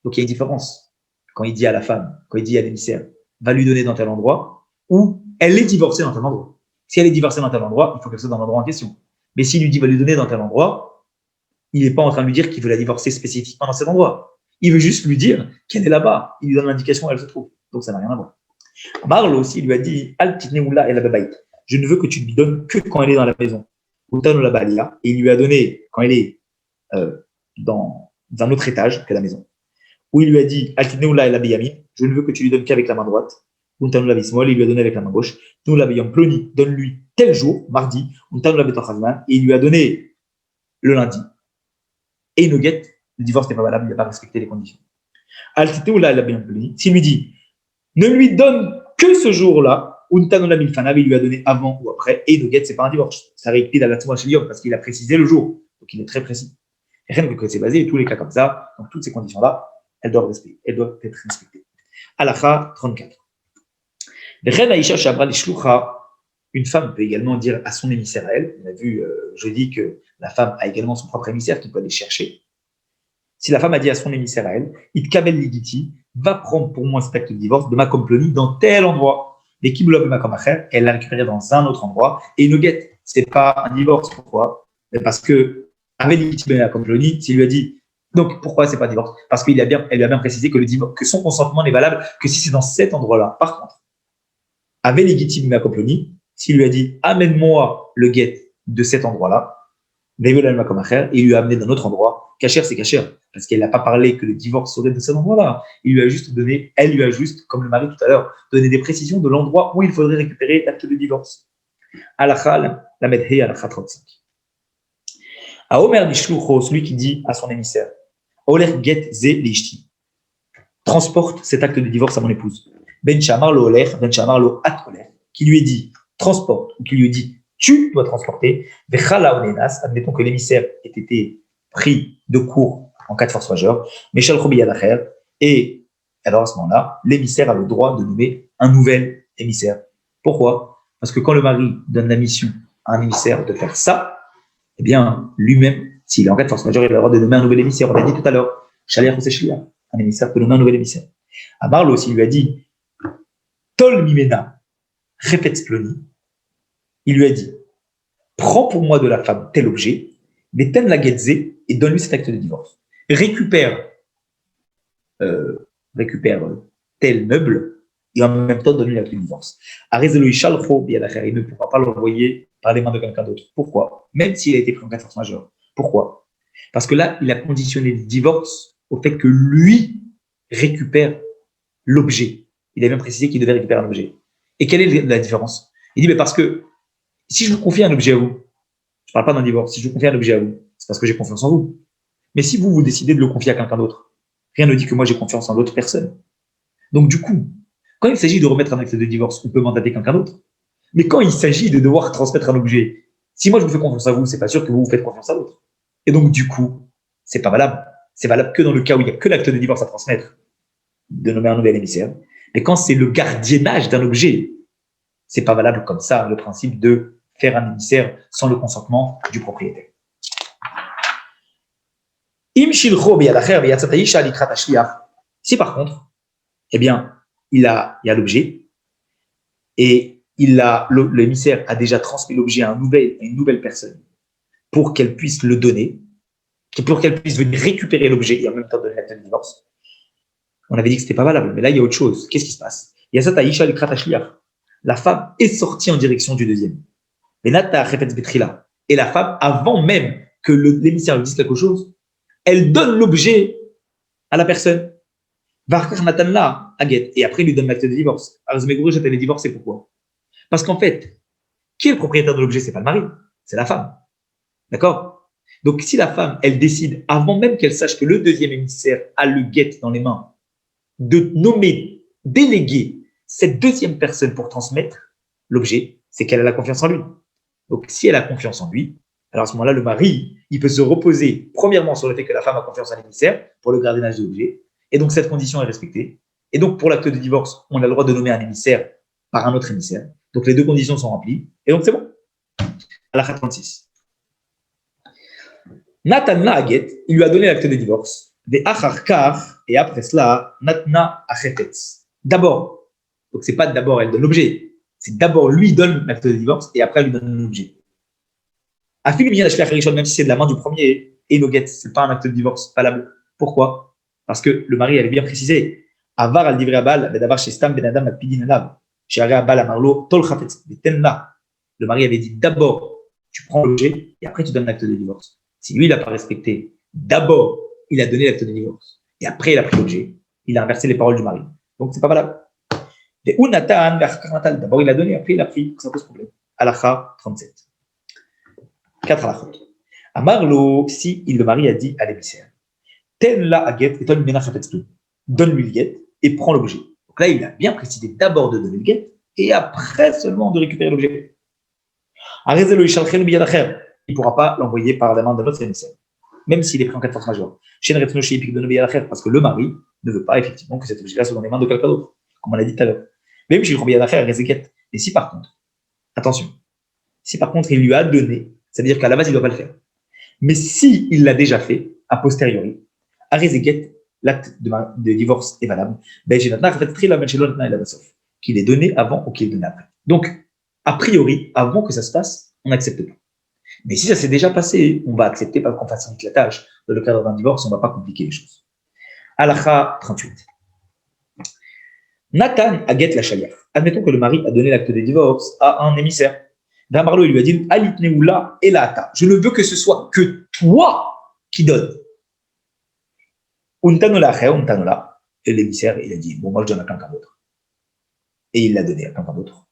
Donc il y a une différence quand il dit à la femme, quand il dit à l'émissaire va lui donner dans tel endroit, ou elle est divorcée dans tel endroit. Si elle est divorcée dans tel endroit, il faut qu'elle soit dans l'endroit en question. Mais s'il lui dit va lui donner dans tel endroit, il n'est pas en train de lui dire qu'il veut la divorcer spécifiquement dans cet endroit. Il veut juste lui dire qu'elle est là-bas. Il lui donne l'indication où elle se trouve. Donc ça n'a rien à voir. Marlo aussi lui a dit Al-Titneoula el Babaït. Je ne veux que tu lui donnes que quand elle est dans la maison. Utano Balia. Et il lui a donné quand elle est dans un autre étage que la maison. Où il lui a dit Al-Titneoula el Abiyami. Je ne veux que tu lui donnes qu'avec la main droite. Utano Bismol. Il lui a donné avec la main gauche. Nous l'Abiyam Ploni. Donne-lui tel jour, mardi, et il lui a donné le lundi. Et il nous guette, le divorce n'est pas valable, il n'a pas respecté les conditions. S'il lui dit, ne lui donne que ce jour-là, il lui a donné avant ou après, et il nous guette, ce n'est pas un divorce. Ça récupère à la parce qu'il a précisé le jour. Donc il est très précis. Et rien que c'est basé, tous les cas comme ça, dans toutes ces conditions-là, elles doivent être respectées. Halakha 34. Une femme peut également dire à son émissaire à elle, on a vu jeudi que la femme a également son propre émissaire qui peut aller chercher. Si la femme a dit à son émissaire à elle, It kabel ligiti, va prendre pour moi cet acte de divorce de ma comploni dans tel endroit. L'équipe de ma comachère, elle l'a récupéré dans un autre endroit et il nous guette. C'est pas un divorce. Pourquoi? Parce que avec ligiti ma comploni, s'il lui a dit, donc pourquoi c'est pas un divorce? Parce qu'elle lui a bien précisé que son consentement n'est valable que si c'est dans cet endroit-là. Par contre, avec ligiti ma comploni, s'il lui a dit amène-moi le guet de cet endroit-là, il lui a amené d'un autre endroit. Cacher, c'est cacher, parce qu'elle n'a pas parlé que le divorce serait de cet endroit-là. Elle lui a juste, comme le mari tout à l'heure, donné des précisions de l'endroit où il faudrait récupérer l'acte de divorce. Halakha, la medhe, halakha 35. A Omer Nishlucho, celui qui dit à son émissaire, Oler get ze lishti, transporte cet acte de divorce à mon épouse. Ben Shamar lo oler, ben Shamar lo at oler, qui lui est dit, transporte, ou qui lui dit, tu dois transporter, admettons que l'émissaire ait été pris de court en cas de force majeure, et alors à ce moment-là, l'émissaire a le droit de nommer un nouvel émissaire. Pourquoi? Parce que quand le mari donne la mission à un émissaire de faire ça, eh bien, lui-même, s'il est en cas de force majeure, il a le droit de nommer un nouvel émissaire. On l'a dit tout à l'heure, un émissaire peut nommer un nouvel émissaire. Amarlo aussi lui a dit, Tol mimena, répète ploni. Il lui a dit, prends pour moi de la femme tel objet, mais ten la getze et donne-lui cet acte de divorce. Récupère tel meuble et en même temps donne-lui l'acte de divorce. Il ne pourra pas l'envoyer par les mains de quelqu'un d'autre. Pourquoi? Même s'il a été pris en cas de force majeure. Pourquoi? Parce que là, il a conditionné le divorce au fait que lui récupère l'objet. Il a bien précisé qu'il devait récupérer un objet. Et quelle est la différence? Il dit, mais parce que si je vous confie un objet à vous, je ne parle pas d'un divorce, si je vous confie un objet à vous, c'est parce que j'ai confiance en vous. Mais si vous décidez de le confier à quelqu'un d'autre, rien ne dit que moi j'ai confiance en l'autre personne. Donc du coup, quand il s'agit de remettre un acte de divorce, on peut mandater quelqu'un d'autre. Mais quand il s'agit de devoir transmettre un objet, si moi je vous fais confiance à vous, c'est pas sûr que vous faites confiance à l'autre. Et donc du coup, c'est pas valable. C'est valable que dans le cas où il n'y a que l'acte de divorce à transmettre, de nommer un nouvel émissaire. Mais quand c'est le gardiennage d'un objet, c'est pas valable comme ça, le principe de faire un émissaire sans le consentement du propriétaire. Si par contre, eh bien, il y a l'objet et l'émissaire a déjà transmis l'objet à une nouvelle personne pour qu'elle puisse le donner, pour qu'elle puisse venir récupérer l'objet et en même temps donner l'acte de divorce. On avait dit que c'était pas valable, mais là il y a autre chose. Qu'est-ce qui se passe? La femme est sortie en direction du deuxième. Et la femme, avant même que l'émissaire lui dise quelque chose, elle donne l'objet à la personne. Et après, il lui donne l'acte de divorce. Alors, j'étais divorcé, pourquoi? Parce qu'en fait, qui est le propriétaire de l'objet? C'est pas le mari, c'est la femme. D'accord? Donc, si la femme, elle décide, avant même qu'elle sache que le deuxième émissaire a le guet dans les mains, de nommer, déléguer cette deuxième personne pour transmettre l'objet, c'est qu'elle a la confiance en lui. Donc, si elle a confiance en lui, alors à ce moment-là, le mari, il peut se reposer premièrement sur le fait que la femme a confiance en l'émissaire pour le gardiennage de l'objet. Et donc, cette condition est respectée. Et donc, pour l'acte de divorce, on a le droit de nommer un émissaire par un autre émissaire. Donc, les deux conditions sont remplies. Et donc, c'est bon. Halakha 36. Nathan Naaget, il lui a donné l'acte de divorce. Des acharkar, et après cela, Natna achetets. D'abord, donc c'est pas d'abord elle donne l'objet, c'est d'abord lui donne l'acte de divorce et après elle lui donne l'objet. Même si c'est de la main du premier, et no get, c'est pas un acte de divorce valable. Pourquoi? Parce que le mari avait bien précisé. Avar al divrei abal, bedavar shestam benadam apidin alav. Sheare abal amarlo tol chafetz betenla. Le mari avait dit d'abord tu prends l'objet et après tu donnes l'acte de divorce. Si lui il n'a pas respecté, d'abord il a donné l'acte de divorce et après il a pris l'objet. Il a inversé les paroles du mari. Donc c'est pas valable. D'abord il a donné, après il a pris, ça pose problème. Halakha 37. 4 halachot. Amarlo, si le mari a dit à l'émissaire, ten la aget et donne donne-lui le guet et prends l'objet. Donc là, il a bien précisé d'abord de donner le guet et après seulement de récupérer l'objet. Il ne pourra pas l'envoyer par la main d'un autre émissaire, même s'il est pris en cas de force majeure. Parce que le mari ne veut pas effectivement que cet objet-là soit dans les mains de quelqu'un d'autre, comme on l'a dit tout à l'heure. Même si et si par contre, attention, si par contre il lui a donné, ça veut dire qu'à la base il ne doit pas le faire. Mais si il l'a déjà fait, a posteriori, à Rezeket, l'acte de divorce est valable, qu'il est donné avant ou qu'il est donné après. Donc, a priori, avant que ça se passe, on n'accepte pas. Mais si ça s'est déjà passé, on va accepter parce qu'on facilite la tâche. Dans le cadre d'un divorce, on ne va pas compliquer les choses. Halakha 38. Nathan aget la shaliach. Admettons que le mari a donné l'acte de divorce à un émissaire. Damarlo, il lui a dit Alitneoula et la ata. Je ne veux que ce soit que toi qui donnes. Untanola. Et l'émissaire, il a dit bon, moi je donne à quelqu'un d'autre. Et il l'a donné à quelqu'un d'autre.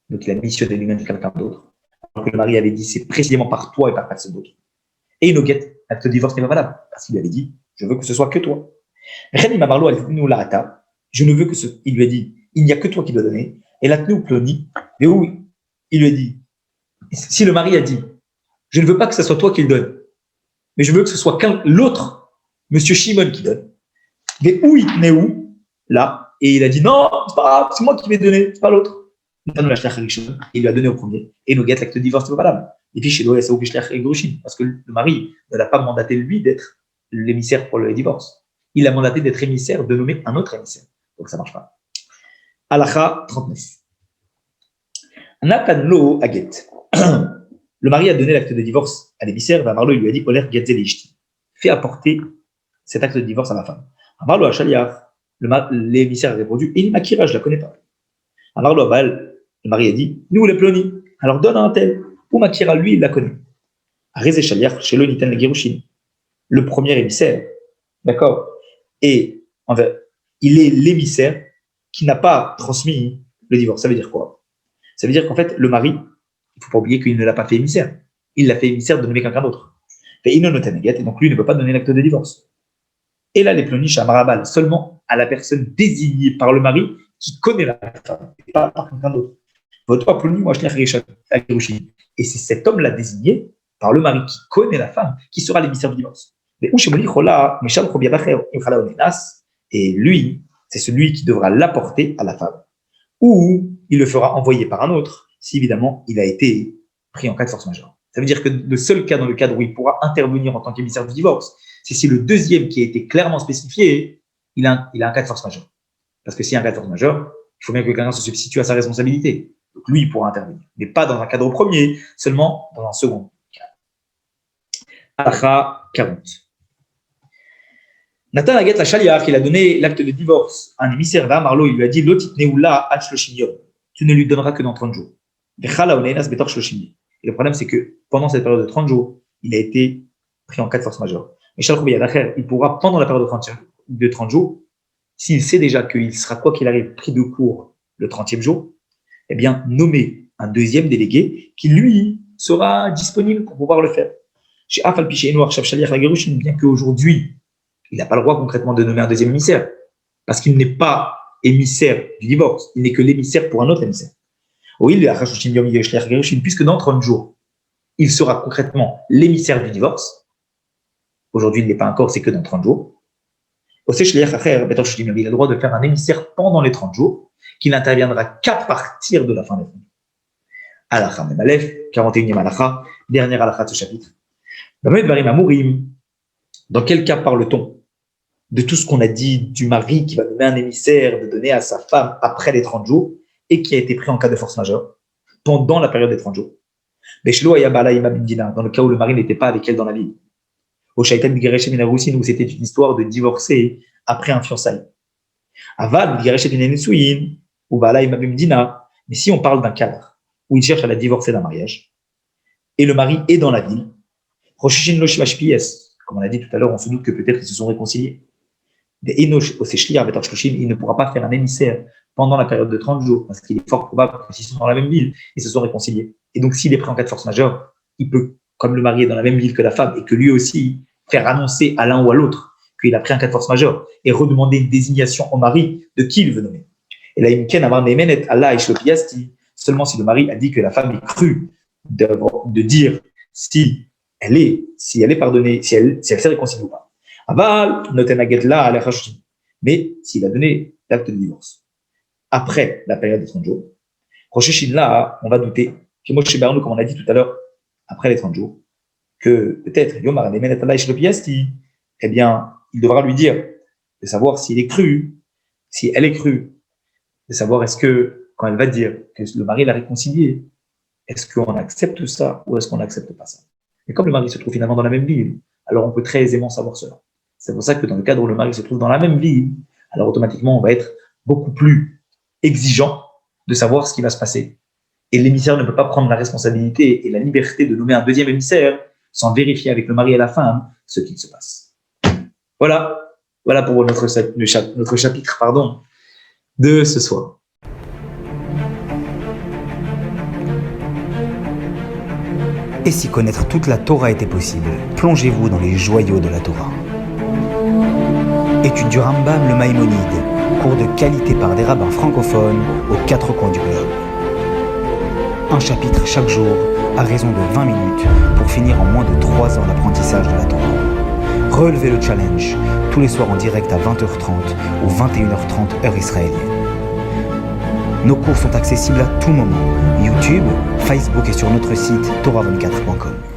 Donc il a missionné lui-même quelqu'un d'autre. Alors que le mari avait dit c'est précisément par toi et par personne d'autre. Et il noguette, l'acte de divorce n'est pas valable. Parce qu'il lui avait dit je veux que ce soit que toi. Je ne veux que ce. Il lui a dit il n'y a que toi qui dois donner. Et la tenue ploni. Et oui, il lui a dit si le mari a dit je ne veux pas que ce soit toi qui le donne, mais je veux que ce soit l'autre, monsieur Shimon, qui donne. Mais où il tenait où là, et il a dit non, c'est pas grave, c'est moi qui vais donner, c'est pas l'autre. Il lui a donné au premier, et Nogat, l'acte de divorce n'est pas valable. Et puis chez nous, parce que le mari ne l'a pas mandaté lui d'être l'émissaire pour le divorce. Il a mandaté d'être émissaire, de nommer un autre émissaire. Donc ça ne marche pas. Halakha 39. Natanlo aget. Le mari a donné l'acte de divorce à l'émissaire, Marlo lui a dit Oler Gatzel Ishti. Fais apporter cet acte de divorce à ma femme. Marlo à Shaliar, l'émissaire a répondu Il Makira, je ne la connais pas. Marlo à Baal, le mari a dit Nous les ploni, alors donne à un tel. Ou Makira, lui, il la connaît. À Rezé Shaliar, chez le Nitan Gerushin, le premier émissaire, d'accord, et il est l'émissaire qui n'a pas transmis le divorce. Ça veut dire quoi? Ça veut dire qu'en fait, le mari, il ne faut pas oublier qu'il ne l'a pas fait émissaire. Il l'a fait émissaire de nommer quelqu'un d'autre. Et donc lui ne peut pas donner l'acte de divorce. Et là, les ploniches à Marabal, seulement à la personne désignée par le mari qui connaît la femme, et pas par quelqu'un d'autre. Votre ploni, moi, je l'ai. Et c'est cet homme-là désigné par le mari qui connaît la femme qui sera l'émissaire du divorce. Et lui, c'est celui qui devra l'apporter à la femme. Ou il le fera envoyer par un autre, si évidemment il a été pris en cas de force majeure. Ça veut dire que le seul cas dans le cadre où il pourra intervenir en tant qu'émissaire du divorce, c'est si le deuxième qui a été clairement spécifié, il a un cas de force majeure. Parce que s'il y a un cas de force majeure, il faut bien que quelqu'un se substitue à sa responsabilité. Donc lui, il pourra intervenir. Mais pas dans un cadre premier, seulement dans un second cas. Halakha 40. Nathan Aget la Shaliach, il a donné l'acte de divorce à un émissaire Marlo, il lui a dit tu ne lui donneras que dans 30 jours. Et le problème, c'est que pendant cette période de 30 jours, il a été pris en cas de force majeure. Mais il pourra, pendant la période de 30 jours, s'il sait déjà qu'il sera, quoi qu'il arrive, pris de court le 30e jour, eh bien, nommer un deuxième délégué qui, lui, sera disponible pour pouvoir le faire. Chez Afal Piché Noir Shav Shaliach la Gerushin, bien qu'aujourd'hui, il n'a pas le droit concrètement de nommer un deuxième émissaire, parce qu'il n'est pas émissaire du divorce, il n'est que l'émissaire pour un autre émissaire. Puisque dans 30 jours, il sera concrètement l'émissaire du divorce. Aujourd'hui, il n'est pas encore, c'est que dans 30 jours. Il a le droit de faire un émissaire pendant les 30 jours, qui n'interviendra qu'à partir de la fin des 30 jours. Halakha Memalef, 41e halakha, dernière halakha de ce chapitre. Dans quel cas parle-t-on de tout ce qu'on a dit du mari qui va nommer un émissaire, de donner à sa femme après les 30 jours, et qui a été pris en cas de force majeure, pendant la période des 30 jours. Dans le cas où le mari n'était pas avec elle dans la ville. Au Shaitan Bigareshem Minarousin, où c'était une histoire de divorcer après un fiançailles. Avad Bigareshem Minarousin, ou Bala Imabim Dina. Mais si on parle d'un cadre où il cherche à la divorcer d'un mariage, et le mari est dans la ville, comme on a dit tout à l'heure, on se doute que peut-être ils se sont réconciliés. il ne pourra pas faire un émissaire pendant la période de 30 jours, parce qu'il est fort probable que s'ils sont dans la même ville, ils se sont réconciliés. Et donc, s'il est pris en cas de force majeure, il peut, comme le mari est dans la même ville que la femme, et que lui aussi, faire annoncer à l'un ou à l'autre qu'il a pris un cas de force majeure, et redemander une désignation au mari de qui il veut nommer. Et là, Allah seulement si le mari a dit que la femme est crue de dire si elle est pardonnée, si elle s'est réconciliée ou pas. Mais s'il a donné l'acte de divorce après la période de 30 jours, Rosh Hashanah, on va douter, comme on a dit tout à l'heure, après les 30 jours, que peut-être, eh bien, il devra lui dire de savoir s'il est cru, si elle est crue, de savoir est-ce que, quand elle va dire que le mari l'a réconcilié, est-ce qu'on accepte ça ou est-ce qu'on n'accepte pas ça? Et comme le mari se trouve finalement dans la même ville, alors on peut très aisément savoir cela. C'est pour ça que dans le cadre où le mari se trouve dans la même ville, alors automatiquement on va être beaucoup plus exigeant de savoir ce qui va se passer. Et l'émissaire ne peut pas prendre la responsabilité et la liberté de nommer un deuxième émissaire sans vérifier avec le mari et la femme ce qu'il se passe. Voilà pour notre chapitre de ce soir. Et si connaître toute la Torah était possible, plongez-vous dans les joyaux de la Torah. Étude du Rambam, le Maïmonide, cours de qualité par des rabbins francophones aux 4 coins du globe. Un chapitre chaque jour, à raison de 20 minutes, pour finir en moins de 3 ans l'apprentissage de la Torah. Relevez le challenge, tous les soirs en direct à 20h30 ou 21h30 heure israélienne. Nos cours sont accessibles à tout moment, YouTube, Facebook et sur notre site torah24.com.